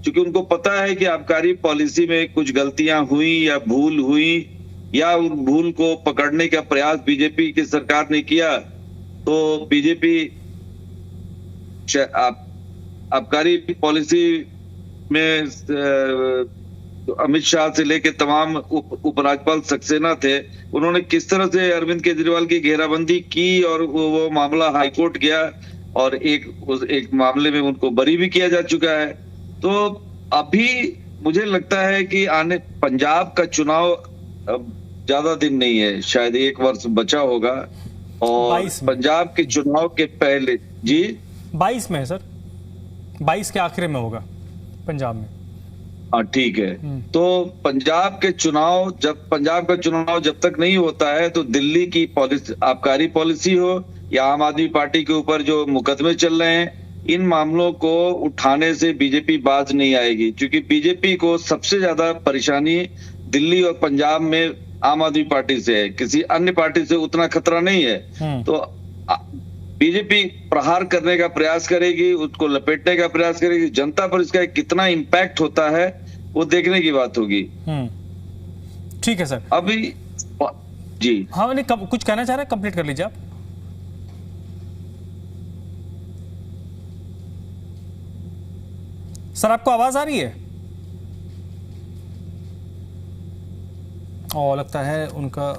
क्योंकि उनको पता है कि आबकारी पॉलिसी में कुछ गलतियां हुई या भूल हुई या उन भूल को पकड़ने का प्रयास बीजेपी की सरकार ने किया, तो बीजेपी आबकारी पॉलिसी में अमित शाह से लेके तमाम उपराज्यपाल सक्सेना थे, उन्होंने किस तरह से अरविंद केजरीवाल की घेराबंदी की और वो मामला हाईकोर्ट गया और एक मामले में उनको बरी भी किया जा चुका है। तो अभी मुझे लगता है कि आने पंजाब का चुनाव ज्यादा दिन नहीं है, शायद 1 वर्ष बचा होगा और पंजाब के चुनाव के पहले जी 22 में है सर, 22 के आखिर में होगा पंजाब में। हाँ ठीक है। तो पंजाब का चुनाव जब तक नहीं होता है तो दिल्ली की पॉलिसी, आबकारी पॉलिसी हो या आम आदमी पार्टी के ऊपर जो मुकदमे चल रहे हैं, इन मामलों को उठाने से बीजेपी बाज नहीं आएगी, क्योंकि बीजेपी को सबसे ज्यादा परेशानी दिल्ली और पंजाब में आम आदमी पार्टी से है, किसी अन्य पार्टी से उतना खतरा नहीं है। तो बीजेपी प्रहार करने का प्रयास करेगी, उसको लपेटने का प्रयास करेगी। जनता पर इसका कितना इम्पैक्ट होता है वो देखने की बात होगी। ठीक है सर। अभी जी हाँ, नहीं कुछ कहना चाह रहे हैं, कंप्लीट कर लीजिए आप। सर आपको आवाज आ रही है? और लगता है उनका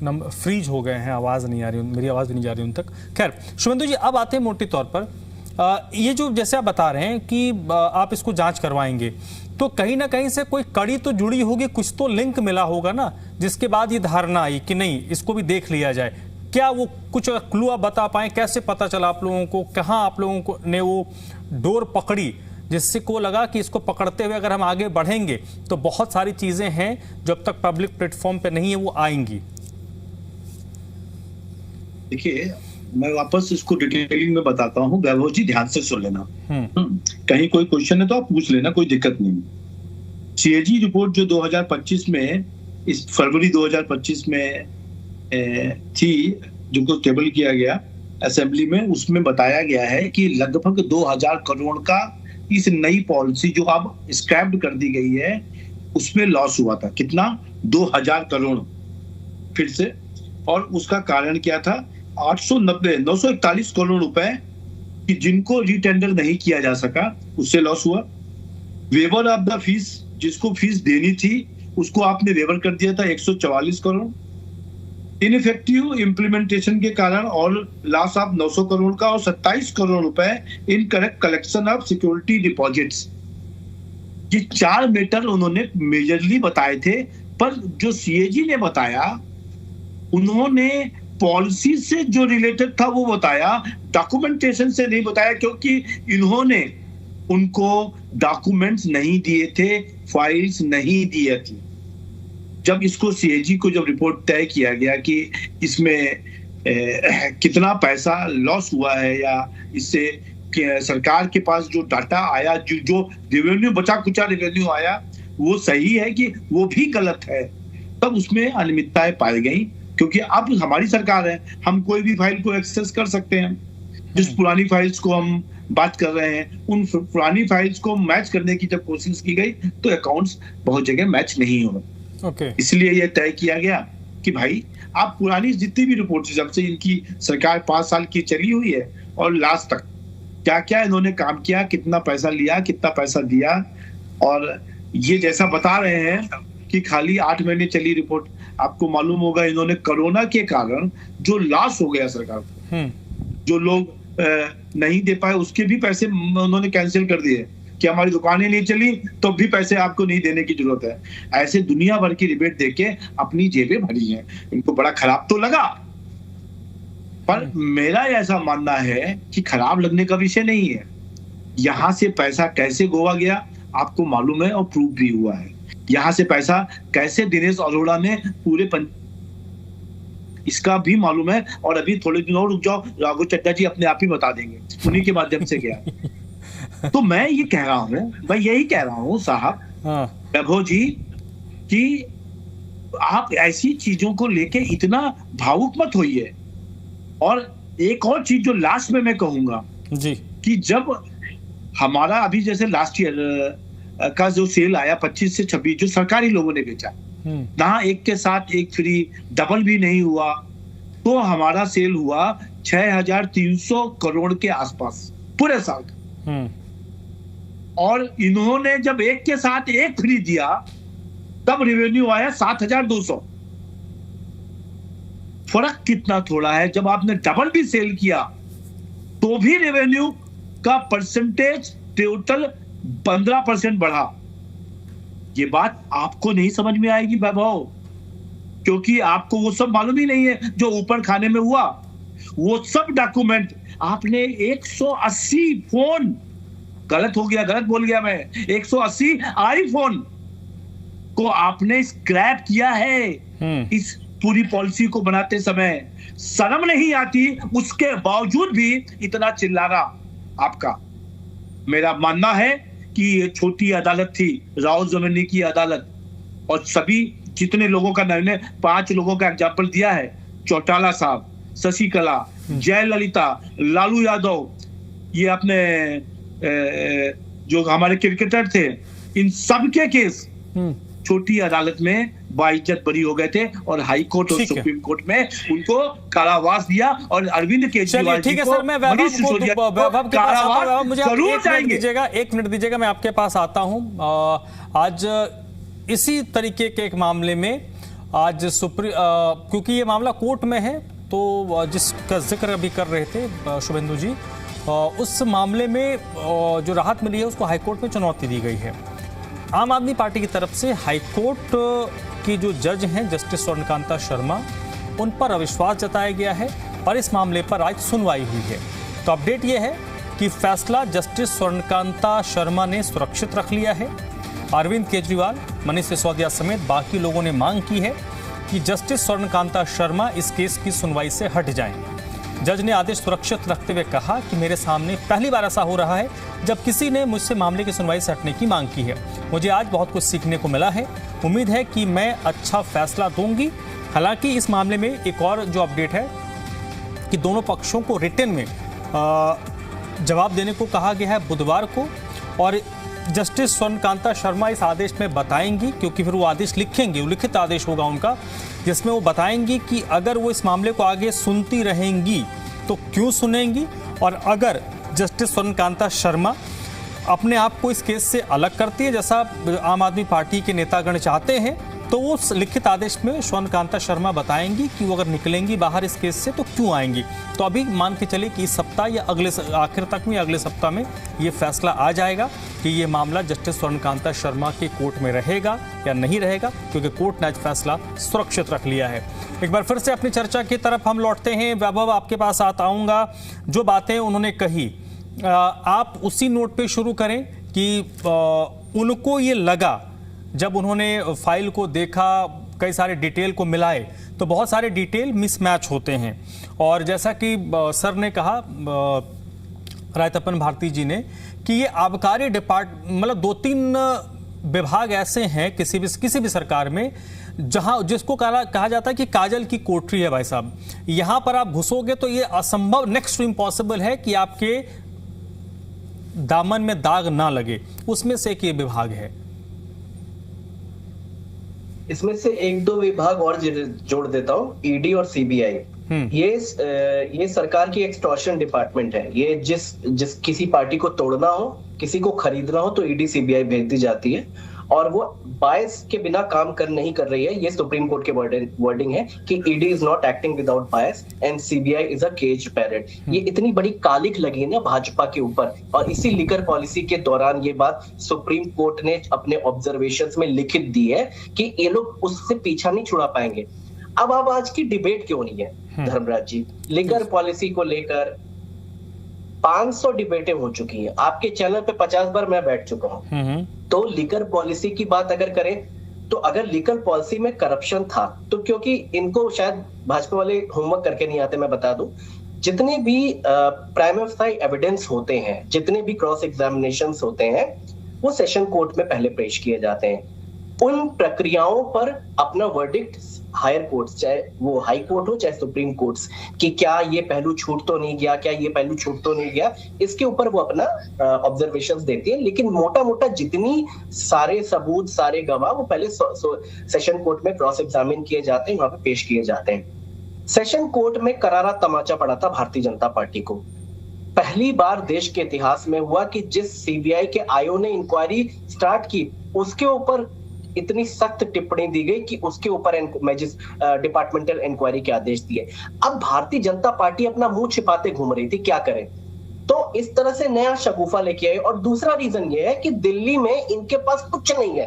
नंबर फ्रीज हो गए हैं, आवाज नहीं आ रही, मेरी आवाज भी नहीं जा रही उन तक। खैर शुभेंदु जी, अब आते हैं मोटे तौर पर ये जो जैसे आप बता रहे हैं कि आप इसको जांच करवाएंगे, तो कहीं ना कहीं से कोई कड़ी तो जुड़ी होगी, कुछ तो लिंक मिला होगा ना, जिसके बाद ये धारणा आई कि नहीं इसको भी देख लिया जाए। क्या वो कुछ क्लू आप बता पाए, कैसे पता चला आप लोगों को, कहाँ आप लोगों को ने वो डोर पकड़ी जिससे को लगा कि इसको पकड़ते हुए अगर हम आगे बढ़ेंगे तो बहुत सारी चीजें हैं जब तक पब्लिक प्लेटफॉर्म पे नहीं है वो आएंगी? देखिए मैं वापस इसको डिटेलिंग में बताता हूँ, वैभव जी ध्यान से सुन लेना। कहीं कोई क्वेश्चन है तो आप पूछ लेना, कोई दिक्कत नहीं। सीएजी रिपोर्ट जो 2025 में, इस फरवरी 2025 में थी, जिनको टेबल किया गया असेंबली में, उसमें बताया गया है कि लगभग 2000 करोड़ का इस नई पॉलिसी जो अब स्क्रैप्ड कर दी गई है उसमें लॉस हुआ था। कितना? 2000 करोड़ फिर से। और उसका कारण क्या था? 941 करोड़ रुपए कि जिनको रिटेंडर नहीं किया जा सका उससे लॉस हुआ। वेवर ऑफ द फीस, जिसको फीस देनी थी उसको आपने वेवर कर दिया था, 144 करोड़। इनइफेक्टिव इम्प्लीमेंटेशन के कारण और लॉस ऑफ 900 करोड़ का और 27 करोड़ रुपए incorrect collection of security deposits. ये 4 मैटर उन्होंने मेजरली बताए थे, पर जो सीएजी ने बताया उन्होंने पॉलिसी से जो रिलेटेड था वो बताया, डॉक्यूमेंटेशन से नहीं बताया, क्योंकि इन्होंने उनको डॉक्यूमेंट्स नहीं दिए थे, फाइल्स नहीं दिए थे। जब इसको सीएजी को जब रिपोर्ट तय किया गया कि इसमें कितना पैसा लॉस हुआ है या इससे सरकार के पास जो डाटा आया, जो रेवेन्यू बचा कुचा रेवेन्यू आया, वो सही है कि वो भी गलत है, तब उसमें अनियमितताएं पाई गई। क्योंकि अब हमारी सरकार है, हम कोई भी फाइल को एक्सेस कर सकते हैं। जिस पुरानी फाइल्स को हम बात कर रहे हैं, उन पुरानी फाइल्स को मैच करने की जब कोशिश की गई तो अकाउंट्स बहुत जगह मैच नहीं हुए। इसलिए यह तय किया गया कि भाई आप पुरानी जितनी भी रिपोर्ट, जब से इनकी सरकार 5 साल की चली हुई है और लास्ट तक क्या क्या इन्होंने काम किया, कितना पैसा लिया, कितना पैसा दिया, और ये जैसा बता रहे हैं कि खाली 8 महीने चली रिपोर्ट, आपको मालूम होगा इन्होंने कोरोना के कारण जो लॉस हो गया सरकार को, जो लोग नहीं दे पाए उसके भी पैसे उन्होंने कैंसिल कर दिए कि हमारी दुकानें नहीं चली तो भी पैसे आपको नहीं देने की जरूरत है। ऐसे दुनिया भर की रिबेट देके अपनी जेबें भरी हैं। इनको बड़ा खराब तो लगा, पर मेरा ऐसा मानना है कि खराब लगने का विषय नहीं है। यहां से पैसा कैसे गोवा गया आपको मालूम है और प्रूव भी हुआ है। यहां से पैसा कैसे दिनेश अरोड़ा ने पूरे इसका भी मालूम है, और अभी थोड़े दिन और रुक जाओ, राघव चड्डा जी अपने आप ही बता देंगे उन्हीं के माध्यम से गया। तो मैं ये कह रहा हूं, मैं यही कह रहा हूं साहब वैभव जी, कि आप ऐसी चीजों को लेके इतना भावुक मत होइए। और एक और चीज जो लास्ट में मैं कहूंगा जी, कि जब हमारा अभी जैसे लास्ट ईयर का जो सेल आया 25 से 26 जो सरकारी लोगों ने बेचा, ना एक के साथ एक फ्री, डबल भी नहीं हुआ, तो हमारा सेल हुआ 6300 करोड़ के आसपास पूरे साल का। और इन्होंने जब एक के साथ एक फ्री दिया तब रेवेन्यू आया 7200। फर्क कितना थोड़ा है। जब आपने डबल भी सेल किया तो भी रेवेन्यू का परसेंटेज टोटल 15% बढ़ा। ये बात आपको नहीं समझ में आएगी वैभव, क्योंकि आपको वो सब मालूम ही नहीं है जो ऊपर खाने में हुआ। वो सब डॉक्यूमेंट आपने 180 फोन, गलत हो गया, गलत बोल गया मैं, 180 आईफोन को आपने स्क्रैप किया है इस पूरी पॉलिसी को बनाते समय। शर्म नहीं आती उसके बावजूद भी इतना चिल्लाना आपका। मेरा मानना है कि ये छोटी अदालत थी, राव जमीनी की अदालत, और सभी जितने लोगों का मैंने 5 लोगों का एग्जाम्पल दिया है, चौटाला साहब, शशिकला, जयललिता, लालू यादव, ये अपने जो हमारे क्रिकेटर थे, इन सब के केस छोटी अदालत में बाइज्जत बरी हो गए थे और हाई कोर्ट और सुप्रीम कोर्ट में उनको कारावास दिया। और अरविंद केजरीवाल जी को, मनीष सिसोदिया को कारावास जरूर जाएंगे। एक मिनट दीजिएगा, मैं आपके पास आता हूं। आज इसी तरीके के एक मामले में आज क्योंकि ये मामला कोर्ट में है, तो जिसका जिक्र अभी कर रहे थे शुभेंदु जी, उस मामले में जो राहत मिली है उसको हाईकोर्ट में चुनौती दी गई है। आम आदमी पार्टी की तरफ से हाईकोर्ट की जो जज हैं जस्टिस स्वर्णकांता शर्मा, उन पर अविश्वास जताया गया है और इस मामले पर आज सुनवाई हुई है। तो अपडेट ये है कि फैसला जस्टिस स्वर्णकांता शर्मा ने सुरक्षित रख लिया है। अरविंद केजरीवाल, मनीष सिसोदिया समेत बाकी लोगों ने मांग की है कि जस्टिस स्वर्णकांता शर्मा इस केस की सुनवाई से हट जाएं। जज ने आदेश सुरक्षित रखते हुए कहा कि मेरे सामने पहली बार ऐसा हो रहा है जब किसी ने मुझसे मामले की सुनवाई से हटने की मांग की है। मुझे आज बहुत कुछ सीखने को मिला है। उम्मीद है कि मैं अच्छा फैसला दूंगी। हालांकि इस मामले में एक और जो अपडेट है कि दोनों पक्षों को रिटन में जवाब देने को कहा गया है बुधवार को, और जस्टिस स्वर्णकांता शर्मा इस आदेश में बताएंगी, क्योंकि फिर वो आदेश लिखेंगे, वो लिखित आदेश होगा उनका, जिसमें वो बताएंगी कि अगर वो इस मामले को आगे सुनती रहेंगी तो क्यों सुनेंगी, और अगर जस्टिस स्वर्णकांता शर्मा अपने आप को इस केस से अलग करती है जैसा आम आदमी पार्टी के नेतागण चाहते हैं, तो वो लिखित आदेश में स्वर्णकांता शर्मा बताएंगी कि वो अगर निकलेंगी बाहर इस केस से तो क्यों आएंगी। तो अभी मान के चले कि इस सप्ताह या अगले आखिर तक में, अगले सप्ताह में ये फैसला आ जाएगा कि ये मामला जस्टिस स्वर्णकांता शर्मा के कोर्ट में रहेगा या नहीं रहेगा, क्योंकि कोर्ट ने आज फैसला सुरक्षित रख लिया है। एक बार फिर से अपनी चर्चा की तरफ हम लौटते हैं। वैभव, आपके पास आऊँगा। जो बातें उन्होंने कही आप उसी नोट पे शुरू करें कि उनको ये लगा, जब उन्होंने फाइल को देखा, कई सारे डिटेल को मिलाए, तो बहुत सारे डिटेल मिसमैच होते हैं। और जैसा कि सर ने कहा, रायतप्पन भारती जी ने, कि ये आबकारी मतलब 2-3 विभाग ऐसे हैं किसी भी सरकार में जहां जिसको कहा जाता है कि काजल की कोठरी है भाई साहब। यहां पर आप घुसोगे तो ये असंभव, नेक्स्ट टू इम्पॉसिबल है कि आपके दामन में दाग ना लगे। उसमें से एक ये विभाग है। इसमें से 1-2 विभाग और जोड़ देता हूँ, ईडी और सीबीआई। ये सरकार की एक्सटॉर्शन डिपार्टमेंट है। ये जिस किसी पार्टी को तोड़ना हो, किसी को खरीदना हो, तो ईडी सीबीआई भेज दी जाती है, और वो बायस के बिना काम नहीं कर रही है। ये सुप्रीम कोर्ट के वर्डिंग है कि ED is not acting without bias and CBI is a cage parrot. ये इतनी बड़ी कालिक लगी है ना भाजपा के ऊपर, और इसी लिकर पॉलिसी के दौरान ये बात सुप्रीम कोर्ट ने अपने ऑब्जर्वेशंस में लिखित दी है कि ये लोग उससे पीछा नहीं छुड़ा पाएंगे। अब आज की डिबेट क्यों नहीं है धर्मराज जी? लिकर पॉलिसी को लेकर 500 डिबेटें हो चुकी हैं। आपके चैनल पे 50 बार मैं बैठ चुका हूं। तो लिकर पॉलिसी की बात अगर करें, तो अगर लिकर पॉलिसी में करप्शन था, तो क्योंकि इनको शायद भाजपा वाले होमवर्क करके नहीं आते, मैं बता दूं, जितने भी प्राइम एविडेंस होते हैं, जितने भी क्रॉस एग्जामिनेशंस होते हैं, वो सेशन कोर्ट में पहले पेश किए जाते हैं। उन प्रक्रियाओं पर अपना वर्डिक्ट हायर कोर्ट्स, चाहे वो हाई कोर्ट हो चाहे सुप्रीम कोर्ट्स, कि क्या ये पहलू छूट तो नहीं गया, क्या ये पहलू छूट तो नहीं गया, इसके ऊपर वो अपना ऑब्जर्वेशंस देती है। लेकिन मोटा मोटा जितनी सारे सबूत, सारे गवाह, वो पहले सेशन कोर्ट में क्रॉस एग्जामिन किए जाते हैं, वहां पे पेश किए जाते हैं। सेशन कोर्ट में करारा तमाचा पड़ा था भारतीय जनता पार्टी को। पहली बार देश के इतिहास में हुआ कि जिस सीबीआई के आयोग ने इंक्वायरी स्टार्ट की, उसके ऊपर इतनी सख्त टिप्पणी दी गई कि उसके ऊपर डिपार्टमेंटल इंक्वायरी के आदेश दिए। अब भारतीय जनता पार्टी अपना मुंह छिपाते घूम रही थी, क्या करें? तो इस तरह से नया शगुफा लेके आए। और दूसरा रीजन ये है कि दिल्ली में इनके पास कुछ नहीं है।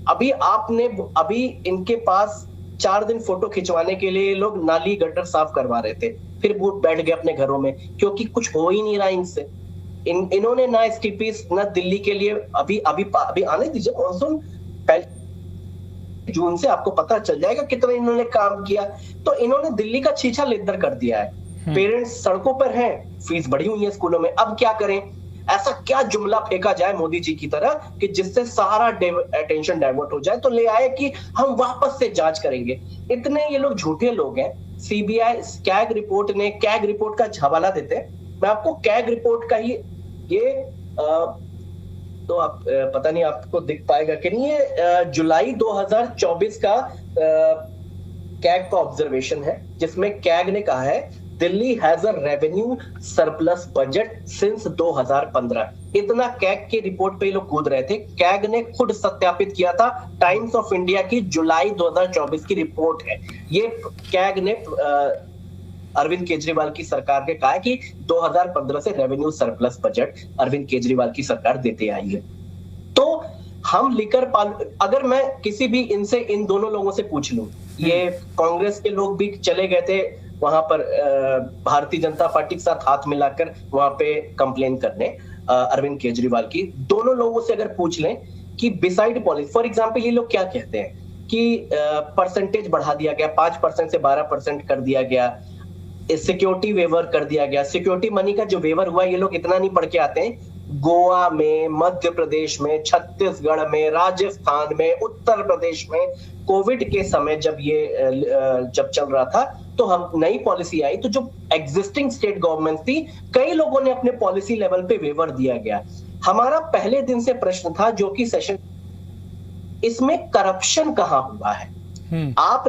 अभी इनके पास 4 दिन फोटो खिंचवाने के लिए लोग नाली गटर साफ करवा रहे थे, फिर वो बैठ गए अपने घरों में, क्योंकि कुछ हो ही नहीं रहा इनसे। इन्होंने ना एसटीपीस, ना दिल्ली के लिए अभी आने दीजिए मॉनसून, पहले जून से आपको पता चल जाएगा कितना इन्होंने काम किया। तो इन्होंने दिल्ली का छीछा लेदर कर दिया है। पेरेंट्स सड़कों पर हैं, फीस बढ़ी हुई है स्कूलों में। अब क्या करें? ऐसा क्या जुमला फेंका जाए मोदी जी की तरह कि जिससे सारा अटेंशन डाइवर्ट हो जाए, तो ले आए कि हम वापस से जांच करेंगे। इतने ये लोग झूठे लोग हैं। सीबीआई कैग रिपोर्ट का हवाला देते हैं। मैं आपको कैग रिपोर्ट का ही तो आप पता नहीं आपको दिख पाएगा कि नहीं, ये जुलाई 2024 का कैग का ऑब्जर्वेशन है, जिसमें कैग ने कहा है Delhi has a revenue surplus budget since 2015। इतना कैग की रिपोर्ट पे लोग कूद रहे थे। कैग ने खुद सत्यापित किया था, टाइम्स ऑफ इंडिया की जुलाई 2024 की रिपोर्ट है। ये कैग ने अरविंद केजरीवाल की सरकार के कहा कि 2015 से revenue surplus budget Arvind Kejriwal की सरकार देते आई है। तो हम अगर मैं किसी भी इन दोनों लोगों से पूछ लूं, ये कांग्रेस के लोग भी चले गए थे वहां पर भारतीय जनता पार्टी के साथ हाथ मिलाकर वहां पे कंप्लेन करने अरविंद केजरीवाल की। दोनों लोगों से अगर पूछ लें कि बिसाइड पॉलिसी, फॉर एग्जाम्पल, ये लोग क्या कहते हैं कि परसेंटेज बढ़ा दिया गया, 5% से 12% कर दिया गया, सिक्योरिटी वेवर कर दिया गया। सिक्योरिटी मनी का जो वेवर हुआ, ये लोग इतना नहीं पढ़ के आते हैं। गोवा में, मध्य प्रदेश में, छत्तीसगढ़ में, राजस्थान में, उत्तर प्रदेश में कोविड के समय जब चल रहा था, तो हम नई पॉलिसी आई, तो जो एग्जिस्टिंग स्टेट गवर्नमेंट थी, कई लोगों ने अपने पॉलिसी लेवल पे वेवर दिया गया। हमारा पहले दिन से प्रश्न था, जो कि सेशन, इसमें करप्शन कहां हुआ है? आप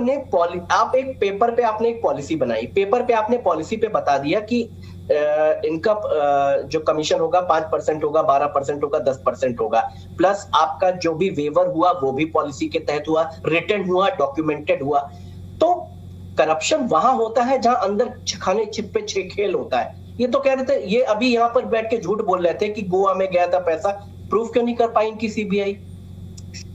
एक पेपर पे आपने एक पॉलिसी बनाई, पेपर पे आपने पॉलिसी पे बता दिया कि इनका जो कमीशन होगा 5% होगा, 12% होगा, 10% होगा, प्लस आपका जो भी वेवर हुआ वो भी पॉलिसी के तहत हुआ, रिटन हुआ, डॉक्यूमेंटेड हुआ। तो करप्शन वहां होता है जहां अंदर खाने छिपे खेल होता है। ये तो कह रहे थे, ये अभी यहाँ पर बैठ के झूठ बोल रहे थे कि गोवा में गया था पैसा, प्रूफ क्यों नहीं कर पाई इनकी सीबीआई?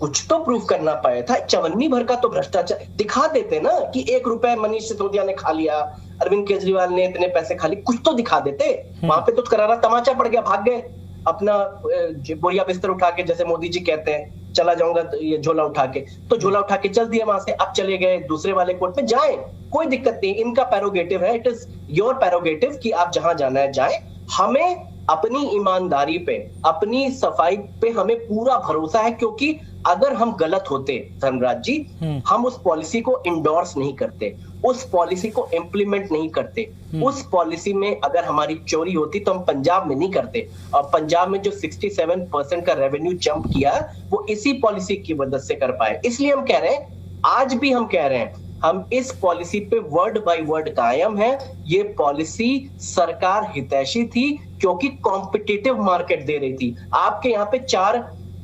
कुछ तो प्रूफ करना पाया था। 54 भर का तो भ्रष्टाचार दिखा देते ना कि 1 रुपए मनीष सिसोदिया ने खा लिया, अरविंद केजरीवाल ने इतने पैसे खा लिए, कुछ तो दिखा देते। वहां पे तो करारा तमाचा पड़ गया, भाग गए अपना बोरिया बिस्तर उठा के, जैसे मोदी जी कहते हैं। चला जाऊंगा तो ये झोला उठा के, तो झोला उठा के चल दिया वहां से, अब चले गए दूसरे वाले कोर्ट में, जाए, कोई दिक्कत नहीं, इनका पैरोगेटिव है, इट इज योर पैरोगेटिव कि आप जहां जाना है जाए। हमें अपनी ईमानदारी पे, अपनी सफाई पे हमें पूरा भरोसा है, क्योंकि अगर हम गलत होते धर्मराज जी, हम उस पॉलिसी को इंडोर्स नहीं करते, उस पॉलिसी को इम्प्लीमेंट नहीं करते, उस पॉलिसी में अगर हमारी चोरी होती तो हम पंजाब में नहीं करते। और पंजाब में जो 67% का रेवेन्यू जंप किया वो इसी पॉलिसी की मदद से कर पाए। इसलिए हम कह रहे हैं, आज भी हम कह रहे हैं, हम इस पॉलिसी पे वर्ड बाय वर्ड कायम है। ये पॉलिसी सरकार हितैषी थी, क्योंकि कॉम्पिटिटिव मार्केट दे रही थी। आपके यहाँ पे 4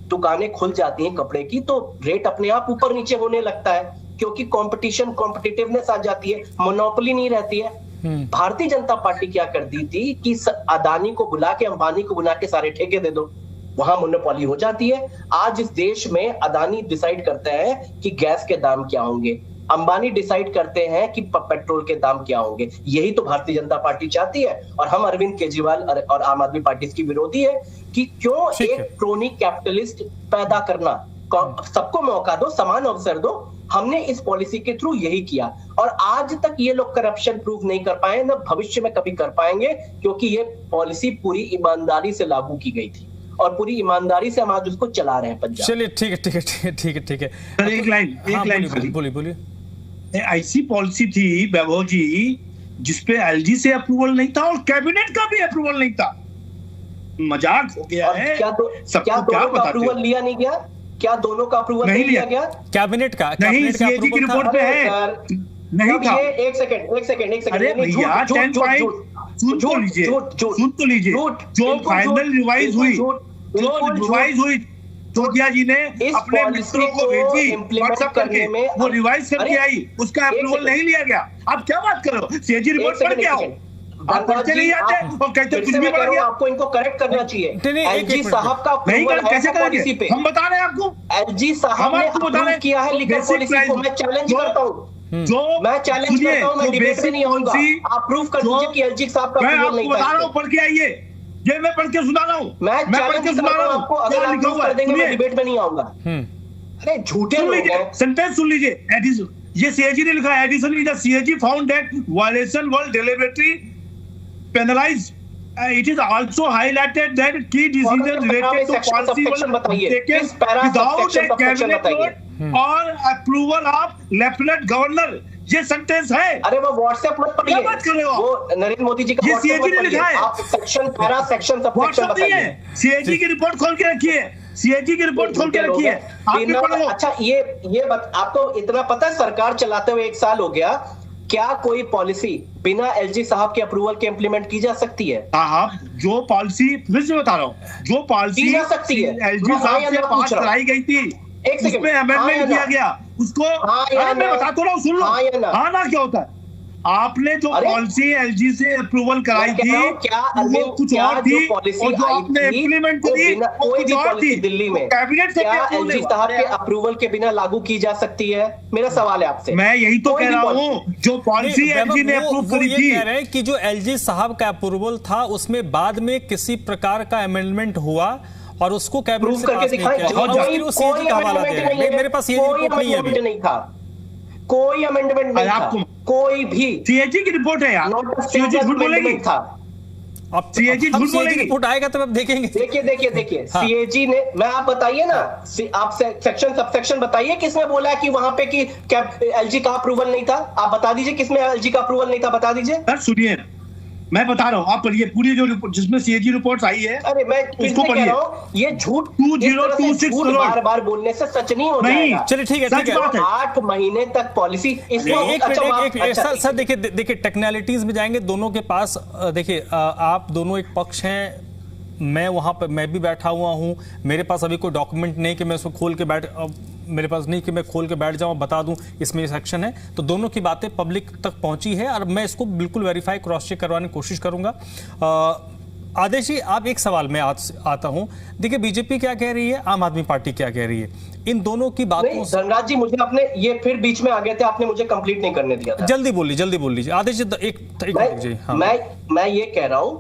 दुकानें खुल जाती हैं कपड़े की तो रेट अपने आप ऊपर नीचे होने लगता है, क्योंकि कंपटीशन, कॉम्पिटिटिवनेस आ जाती है, मोनोपोली नहीं रहती है। भारतीय जनता पार्टी क्या कर दी थी कि अदानी को बुला के, अंबानी को बुला के सारे ठेके दे दो, वहां मोनोपोली हो जाती है। आज इस देश में अदानी डिसाइड करते हैं कि गैस के दाम क्या होंगे, अंबानी डिसाइड करते हैं कि पेट्रोल के दाम क्या होंगे। यही तो भारतीय जनता पार्टी चाहती है, और हम अरविंद केजरीवाल और आम आदमी पार्टी इसकी विरोधी है कि क्यों एक क्रोनी कैपिटलिस्ट पैदा करना, सबको मौका दो, समान अवसर दो। हमने इस पॉलिसी के थ्रू यही किया, और आज तक ये लोग करप्शन प्रूव नहीं कर पाए, न भविष्य में कभी कर पाएंगे, क्योंकि ये पॉलिसी पूरी ईमानदारी से लागू की गई थी और पूरी ईमानदारी से हम आज उसको चला रहे हैं पंजाब। चलिए ठीक है। एक लाइन बोलिए। ऐसी पॉलिसी थी वैभव जी जिसपे एलजी से अप्रूवल नहीं था और कैबिनेट का भी अप्रूवल नहीं था। मजाक हो गया है। क्या दोनों का अप्रूवल लिया नहीं गया? क्या दोनों का अप्रूवल नहीं लिया गया? कैबिनेट का सीएजी की रिपोर्ट पे है, नहीं था। एक सेकंड अरे भैया 10 पॉइंट सुन तो लीजिए, जो फाइनल रिवाइज हुई जोगिया जी ने अपने मित्रों को भेजी व्हाट्सएप करके, वो रिवाइज करके आई, उसका अप्रूवल नहीं लिया गया। आप क्या बात कर रहे हो? सीएजी रिपोर्ट पढ़ के आओ, आप पढ़ते नहीं आते और कहते कुछ भी पढ़ गया। आपको इनको करेक्ट करना चाहिए। एलजी साहब का नहीं, कैसे करेंगे? हम बता रहे हैं आपको, एलजी साहब ने अप्रूव किया है लीगल पॉलिसी को। मैं चैलेंज करता हूँ, मैं चैलेंज करता हूँ, मैं डिबेट में नहीं आऊंगा। आप प्रूव कर दीजिए कि एलजी साहब का अप्रूवल नहीं था। बता रहा हूँ, पढ़ के आइए, ये मैं पढ़ के सुना रहा हूँ, मैं पढ़ के सुना रहा हूँ आपको। अगर आप प्रूव कर देंगे मैं डिबेट में नहीं आऊंगा। अरे झूठे लोग हैं। सेंटेंस सुन लीजिए, ये सीएजी ने लिखा है, additionally the CAG found that violation were deliberately penalised. It is also highlighted that key decisions related to policy were taken without a cabinet note or approval of Lieutenant Governor. ये sentence है। अरे वो WhatsApp मत पढ़िए, क्या बात कर रहे हो? वो नरेंद्र मोदी जी का ये सीएजी ने लिखा है। आप section, para section, sub section बताइए। सीएजी की रिपोर्ट खोल के रखिए, सीएजी की रिपोर्ट खोल के रखिए, आप भी पढ़ लो। अच्छा, ये आपको इतना पता है, सरकार चलाते हुए 1 साल हो गया, क्या कोई पॉलिसी बिना एलजी साहब के अप्रूवल के इंप्लीमेंट की जा सकती है? हाँ, जो पॉलिसी, फिर से बता रहा हूँ, जो पॉलिसी जा सकती है, एलजी साहब से पास कराई गई थी, उसमें अमेंडमेंट किया गया, उसको मैं बता तो रहा हूँ, सुन लो। हाँ ना, क्या होता है? आपने जो पॉलिसी एलजी से अप्रूवल कराई थी वो कुछ और थी, और जो आपने इम्प्लीमेंट की कोई भी पॉलिसी दिल्ली में कैबिनेट से एलजी साहब के अप्रूवल के बिना लागू की जा सकती है? मेरा सवाल है आपसे। मैं यही तो कह रहा हूँ, जो पॉलिसी एलजी ने अप्रूव करी थी, कह रहे हैं कि जो एलजी साहब का अप्रूवल था उसमें बाद में किसी प्रकार का अमेंडमेंट हुआ और उसको कैबिनेट से पास नहीं किया। मेरे पास ये रिपोर्ट नहीं है, कोई अमेंडमेंट नहीं था, कोई भी। सीएजी की रिपोर्ट है यार, सीएजी झूठ बोलेगी था। अब सीएजी झूठ बोलेगी, रिपोर्ट आएगा तब देखेंगे। देखिए सीएजी ने, मैं आप बताइए ना, आप सेक्शन सबसेक्शन बताइए किसमें बोला है कि वहां पे कि एलजी का अप्रूवल नहीं था। आप बता दीजिए किसमें एलजी का अप्रूवल नहीं था, बता दीजिए। सुनिए, मैं बता रहा हूँ, आप पढ़िए पूरी जो जिसमें सीएजी रिपोर्ट आई है। अरे मैं उसको पढ़िए, ये झूठ 2026 करोड़ बार बोलने से सच नहीं हो जाएगा। चलिए ठीक है। 8 महीने तक पॉलिसी सर देखिए टेक्निकलिटीज में जाएंगे दोनों के पास। देखिए आप दोनों एक पक्ष हैं, मैं वहां पर मैं भी बैठा हुआ हूं, मेरे पास अभी कोई डॉक्यूमेंट नहीं कि मैं उसको खोल के मेरे पास नहीं कि मैं खोल के बैठ जाऊं, बता दूं इसमें ये सेक्शन है। तो दोनों की बातें पब्लिक तक पहुंची है और मैं इसको बिल्कुल वेरीफाई, क्रॉस चेक करवाने की कोशिश करूंगा। आदेश जी, आप एक सवाल में आता हूं। देखिए बीजेपी क्या कह रही है, आम आदमी पार्टी क्या कह रही है, इन दोनों की बातों से। धनराज जी, मुझे आपने ये फिर बीच में आ गए थे, आपने मुझे कंप्लीट नहीं करने दिया था। जल्दी बोल लीजिए आदेश जी, एक मैं ये कह रहा हूं,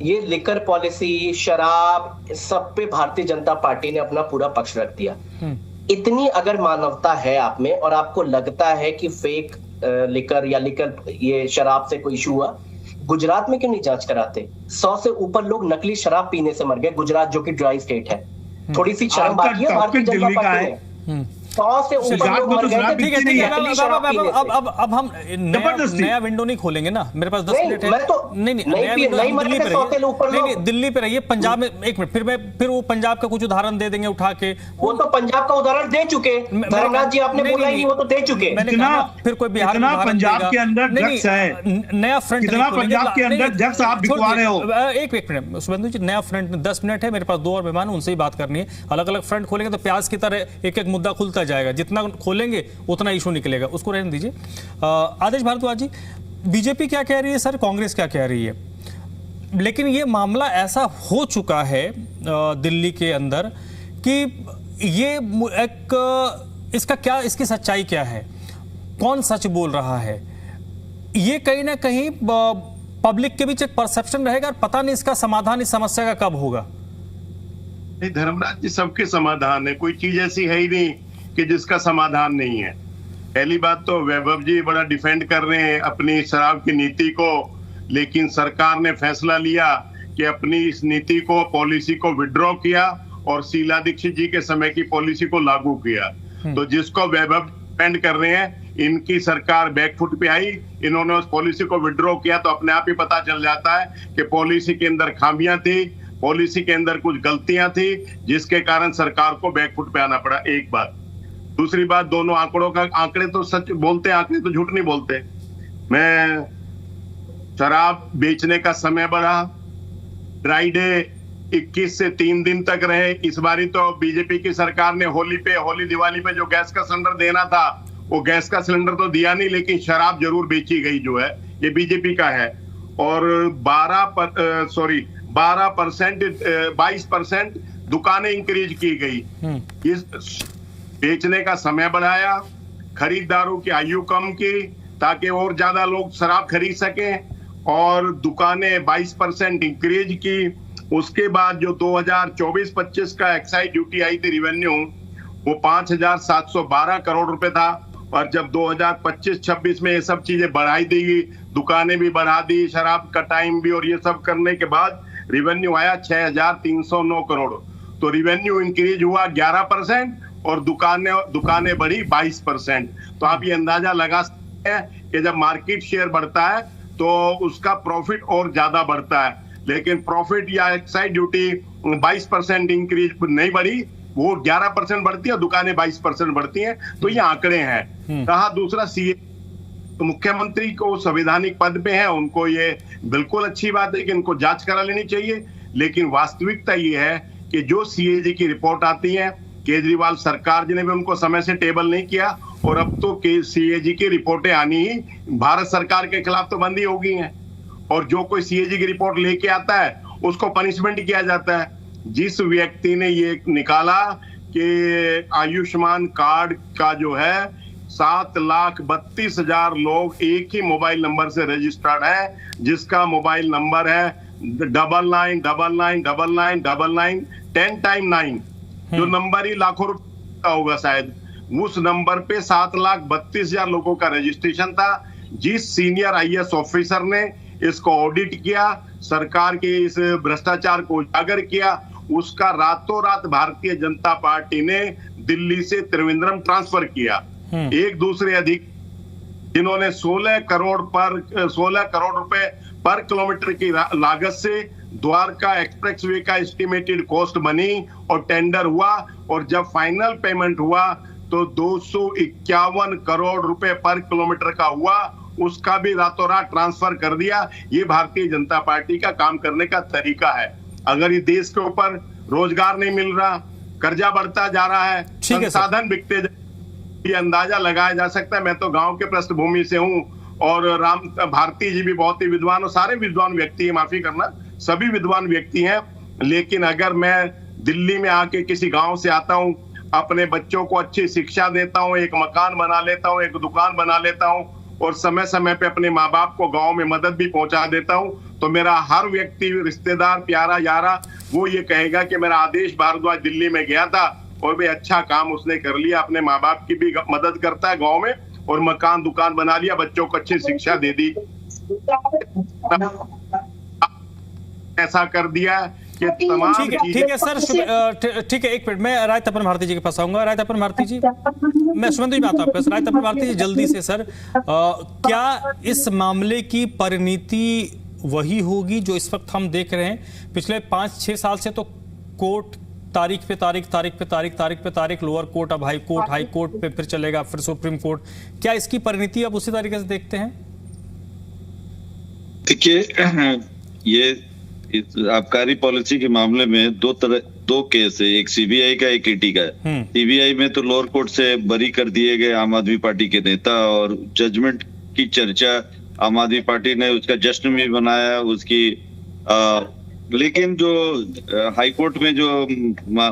ये लिकर पॉलिसी, शराब, सब पे भारतीय जनता पार्टी ने अपना पूरा पक्ष रख दिया। इतनी अगर मानवता है आप में और आपको लगता है कि फेक लिकर या लिकर ये शराब से कोई इशू हुआ, गुजरात में क्यों नहीं जांच कराते? 100 से ऊपर लोग नकली शराब पीने से मर गए, गुजरात जो कि ड्राई स्टेट है। थोड़ी सी शर्म बाकी है भारतीय जनता पार्टी में। 100 से ऊपर लोग मर गए थे। ठीक है, अब हम नया विंडो नहीं खोलेंगे ना, मेरे पास 10 मिनट है। नहीं, दिल्ली पे रहिए, पंजाब में 1 मिनट, फिर वो पंजाब का कुछ उदाहरण दे देंगे उठा के। वो तो पंजाब का उदाहरण दे चुके, धर्मराज जी आपने बोला ही नहीं, वो तो दे चुके। मैंने कहा फिर कोई बिहार में पंजाब के अंदर ड्रग्स है, नया फ्रंट कितना पंजाब के अंदर ड्रग्स आप बिकवा रहे हो। एक मिनट शुभेंदु जी, नया फ्रंट, 10 मिनट है मेरे पास, 2 और मेहमान, उनसे ही बात करनी है। अलग अलग फ्रंट खोलेंगे तो प्याज की तरह एक एक मुद्दा खुलता जाएगा, जितना खोलेंगे उतना इशू निकलेगा, उसको रहने दीजिए। आदेश भारद्वाज जी, बीजेपी क्या कह रही है सर, कांग्रेस क्या कह रही है? लेकिन ये मामला ऐसा हो चुका है दिल्ली के अंदर कि ये एक इसका क्या, इसकी सच्चाई क्या है, कौन सच बोल रहा है, ये कहीं ना कहीं पब्लिक के बीच एक परसेप्शन रहेगा और पता नहीं इसका समाधान इस समस्या का कब होगा। धर्मराज जी, सबके समाधान है, कोई चीज ऐसी है ही नहीं कि जिसका समाधान नहीं है। पहली बात तो वैभव जी बड़ा डिफेंड कर रहे हैं अपनी शराब की नीति को, लेकिन सरकार ने फैसला लिया कि अपनी इस नीति को, पॉलिसी को विड्रॉ किया और शीला दीक्षित जी के समय की पॉलिसी को लागू किया। तो जिसको वैभव डिफेंड कर रहे हैं, इनकी सरकार बैकफुट पे आई, इन्होंने उस पॉलिसी को विड्रॉ किया, तो अपने आप ही पता चल जाता है कि पॉलिसी के अंदर खामियां थी, पॉलिसी के अंदर कुछ गलतियां थी, जिसके कारण सरकार को बैकफुट पे आना पड़ा। एक बात। दूसरी बात, दोनों आंकड़े तो सच बोलते हैं, आंकड़े तो झूठ नहीं बोलते। मैं शराब बेचने का समय बढ़ा, ड्राई डे 21 से 3 दिन तक रहे। इस बारी तो बीजेपी की सरकार ने होली दिवाली पे जो गैस का सिलेंडर देना था, वो गैस का सिलेंडर तो दिया नहीं, लेकिन शराब जरूर बेची गई, जो है ये बीजेपी का है। और 22% दुकानें इंक्रीज की गई। इस बेचने का समय बढ़ाया, खरीदारों की आयु कम की ताकि और ज्यादा लोग शराब खरीद सकें, और दुकानें 22% इंक्रीज की। उसके बाद जो 2024-25 का एक्साइज ड्यूटी आई थी रिवेन्यू, वो 5,712 करोड़ रुपए था, और जब 2025-26 में ये सब चीजें बढ़ाई दी, दुकानें भी बढ़ा दी, शराब का टाइम भी, और ये सब करने के बाद रिवेन्यू आया 6,309 करोड़। तो रिवेन्यू इंक्रीज हुआ 11% और दुकानें बढ़ी 22%। तो आप ये अंदाजा लगा सकते हैं कि जब मार्केट शेयर बढ़ता है तो उसका प्रॉफिट और ज्यादा बढ़ता है, लेकिन प्रॉफिट या एक्साइज ड्यूटी 22% इंक्रीज नहीं बढ़ी, वो 11% बढ़ती है, दुकानें 22% बढ़ती हैं। तो ये आंकड़े हैं। कहा दूसरा, सीए तो मुख्यमंत्री को संवैधानिक पद पे है, उनको ये बिल्कुल अच्छी बात है कि इनको जांच करा लेनी चाहिए, लेकिन वास्तविकता ये है कि जो सीएजी की रिपोर्ट आती है, केजरीवाल सरकार जी ने भी उनको समय से टेबल नहीं किया, और अब तो सीएजी की रिपोर्टें आनी ही भारत सरकार के खिलाफ तो बंदी हो गई हैं, और जो कोई सीएजी की रिपोर्ट लेके आता है उसको पनिशमेंट किया जाता है। जिस व्यक्ति ने ये निकाला कि आयुष्मान कार्ड का जो है 7,32,000 लोग एक ही मोबाइल नंबर से रजिस्टर्ड है, जिसका मोबाइल नंबर है 99999999 10 टाइम 9, जो नंबर ही लाखों रुपए का होगा शायद, उस नंबर पे 7,32,000 लोगों का रजिस्ट्रेशन था। जिस सीनियर आईएएस ऑफिसर ने इसको ऑडिट किया, सरकार के इस भ्रष्टाचार को उजागर किया, उसका रातों रात भारतीय जनता पार्टी ने दिल्ली से त्रिवेंद्रम ट्रांसफर किया। एक दूसरे जिन्होंने 16 करोड़ रुपए पर किलोमीटर की लागत से द्वारका एक्सप्रेसवे का एस्टिमेटेड कॉस्ट बनी और टेंडर हुआ, और जब फाइनल पेमेंट हुआ तो 251 करोड़ रुपए पर किलोमीटर का हुआ, उसका भी रातों रात ट्रांसफर कर दिया। ये भारतीय जनता पार्टी का काम करने का तरीका है। अगर ये देश के ऊपर रोजगार नहीं मिल रहा, कर्जा बढ़ता जा रहा है, संसाधन बिकते, ये अंदाजा लगाया जा सकता है। मैं तो गांव के पृष्ठभूमि से हूं, और राम भारती जी भी बहुत ही विद्वान, और सारे विद्वान व्यक्ति है, माफी करना, सभी विद्वान व्यक्ति हैं, लेकिन अगर मैं दिल्ली में आके किसी गांव से आता हूं, अपने बच्चों को अच्छी शिक्षा देता हूं, एक मकान बना लेता हूं, एक दुकान बना लेता हूं, और समय समय पे अपने माँ बाप को गांव में मदद भी पहुंचा देता हूं, तो मेरा हर व्यक्ति, रिश्तेदार, प्यारा यारा, वो ये कहेगा कि मेरा आदेश भारद्वाज दिल्ली में गया था और वे अच्छा काम उसने कर लिया, अपने माँ बाप की भी मदद करता है गाँव में, और मकान दुकान बना लिया, बच्चों को अच्छी शिक्षा दे दी। ऐसा कर दिया कि तमाम ठीक है सर, ठीक है, एक मिनट मैं राय तपन भारती जी के पास आऊंगा। राय तपन भारती जी, मैं शुभेंदु जी में आता हूं। राय तपन भारती जी, जल्दी से सर, क्या इस मामले की परिणति वही होगी जो इस वक्त हम देख रहे हैं? पिछले 5-6 साल से तो कोर्ट तारीख पे तारीख, लोअर कोर्ट, अब हाई कोर्ट पे फिर चलेगा, फिर सुप्रीम कोर्ट। क्या इसकी परिणति अब उसी तरीके से देखते हैं? देखिए, ये आबकारी पॉलिसी के मामले में दो केस है, एक सीबीआई का, एक ईडी का। सीबीआई में तो लोअर कोर्ट से बरी कर दिए गए आम आदमी पार्टी के नेता, और जजमेंट की चर्चा आम आदमी पार्टी ने उसका जश्न भी मनाया उसकी, लेकिन जो हाई कोर्ट में जो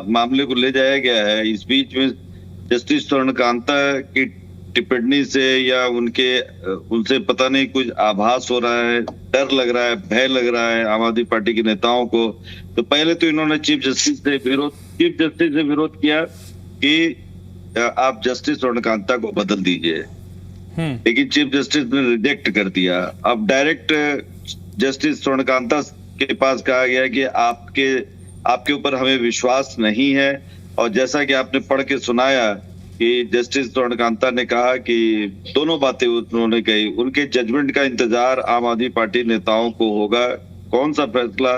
मामले को ले जाया गया है, इस बीच में जस्टिस स्वर्णकांता की टिप्पणी से या उनसे पता नहीं कुछ आभास हो रहा है, डर लग रहा है, भय लग रहा है आम आदमी पार्टी के नेताओं को। तो पहले तो इन्होंने चीफ जस्टिस से विरोध किया कि आप जस्टिस स्वर्णकांता को बदल दीजिए, लेकिन चीफ जस्टिस ने रिजेक्ट कर दिया। अब डायरेक्ट जस्टिस स्वर्णकांता के पास कहा गया कि आपके ऊपर हमें विश्वास नहीं है, और जैसा कि आपने पढ़ के सुनाया कि जस्टिस स्वर्णकांता ने कहा कि दोनों बातें उन्होंने कही, उनके जजमेंट का इंतजार आम आदमी पार्टी नेताओं को होगा, कौन सा फैसला,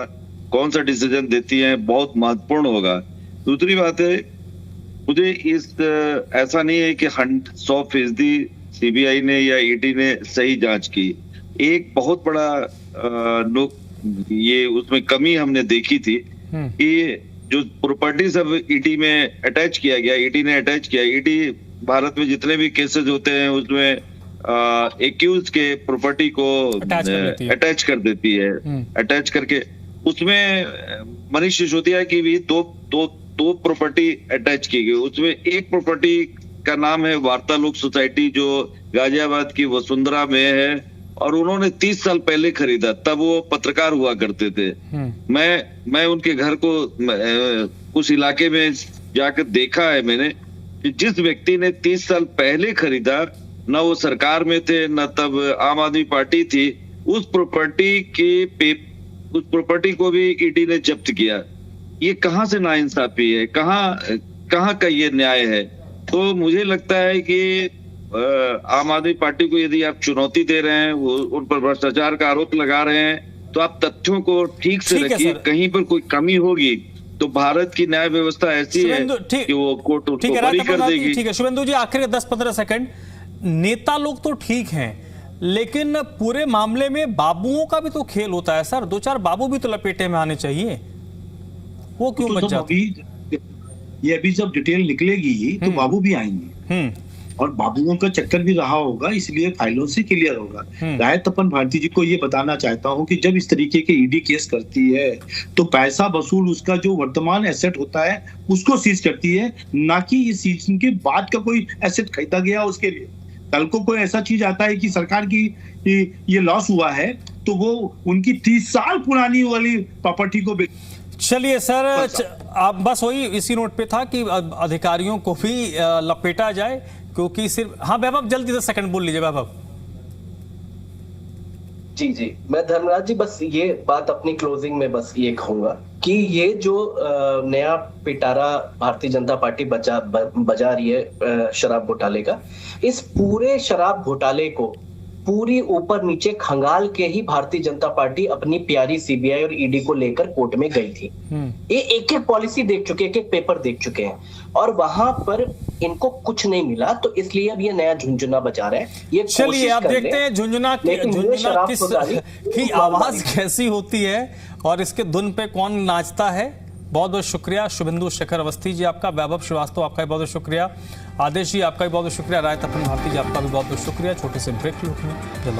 कौन सा डिसीजन देती है, बहुत महत्वपूर्ण होगा। दूसरी बात है, मुझे ऐसा नहीं है कि 100% सीबीआई ने या ईडी ने सही जांच की। एक बहुत बड़ा ये उसमें कमी हमने देखी थी कि जो प्रॉपर्टीज अब ईडी में अटैच किया गया, ईडी भारत में जितने भी केसेस होते हैं उसमें एक्यूज के प्रॉपर्टी को अटैच कर देती है, अटैच करके उसमें मनीष सिसोदिया की भी दो प्रॉपर्टी अटैच की गई। उसमें एक प्रॉपर्टी का नाम है वार्तालोक सोसाइटी, जो गाजियाबाद की वसुंधरा में है, और उन्होंने 30 साल पहले खरीदा, तब वो पत्रकार हुआ करते थे। मैं उनके घर को उस इलाके में जाकर देखा है मैंने कि जिस व्यक्ति ने 30 साल पहले खरीदा, न वो सरकार में थे, न तब आम आदमी पार्टी थी, उस प्रॉपर्टी को भी ईडी ने जब्त किया। ये कहाँ से नाइंसाफी है, कहाँ का ये न्याय है? तो मुझे लगता है कि आम आदमी पार्टी को यदि आप चुनौती दे रहे हैं, उन पर भ्रष्टाचार का आरोप लगा रहे हैं, तो आप तथ्यों को ठीक से रखिए। कहीं पर कोई कमी होगी तो भारत की न्याय व्यवस्था ऐसी है कि वो कोर्ट उसको बरी कर देगी। ठीक है शुभेंदु जी, आखिर 10-15 सेकंड। नेता लोग तो ठीक हैं, लेकिन पूरे मामले में बाबुओं का भी तो खेल होता है सर। 2-4 बाबू भी तो लपेटे में आने चाहिए, वो क्यों बच जाते? ये अभी जब डिटेल निकलेगी तो बाबू भी आएंगे, और बाबुओं का चक्कर भी रहा होगा, इसलिए फाइलों से क्लियर होगा। राय तपन भारती जी को ये बताना चाहता हूं कि जब इस तरीके के ईडी केस करती है तो पैसा वसूल उसका जो वर्तमान एसेट होता है उसको सीज करती है, ना कि इस सीजन के बाद का कोई एसेट खरीदा गया उसके लिए। कल को कोई ऐसा चीज आता है कि सरकार की ये लॉस हुआ है तो वो उनकी 30 साल पुरानी वाली प्रॉपर्टी को। चलिए सर, आप बस वही इसी नोट पे था कि अधिकारियों को भी लपेटा जाए, क्योंकि सिर्फ हाँ वैभव जल्दी 10 सेकंड बोल लीजिए वैभव। जी मैं धर्मराज जी बस ये बात अपनी क्लोजिंग में बस ये कहूंगा कि ये जो नया पिटारा भारतीय जनता पार्टी बजा रही है शराब घोटाले का, इस पूरे शराब घोटाले को पूरी ऊपर नीचे खंगाल के ही भारतीय जनता पार्टी अपनी प्यारी सीबीआई और ईडी को लेकर कोर्ट में गई थी। ये एक पॉलिसी देख चुके, एक पेपर देख चुके हैं, और वहां पर इनको कुछ नहीं मिला, तो इसलिए अब ये नया झुंझुना बचा रहे हैं। ये चलिए आप देखते हैं झुंझुना की आवाज कैसी होती है और इसके धुन पे कौन नाचता है। बहुत बहुत शुक्रिया शुभेंदु शेखर अवस्थी जी आपका, वैभव श्रीवास्तव आपका भी बहुत बहुत शुक्रिया, आदेश जी आपका भी बहुत बहुत शुक्रिया, राय तपन भारती जी आपका भी बहुत बहुत शुक्रिया। छोटे से ब्रेक लूँ जल्द।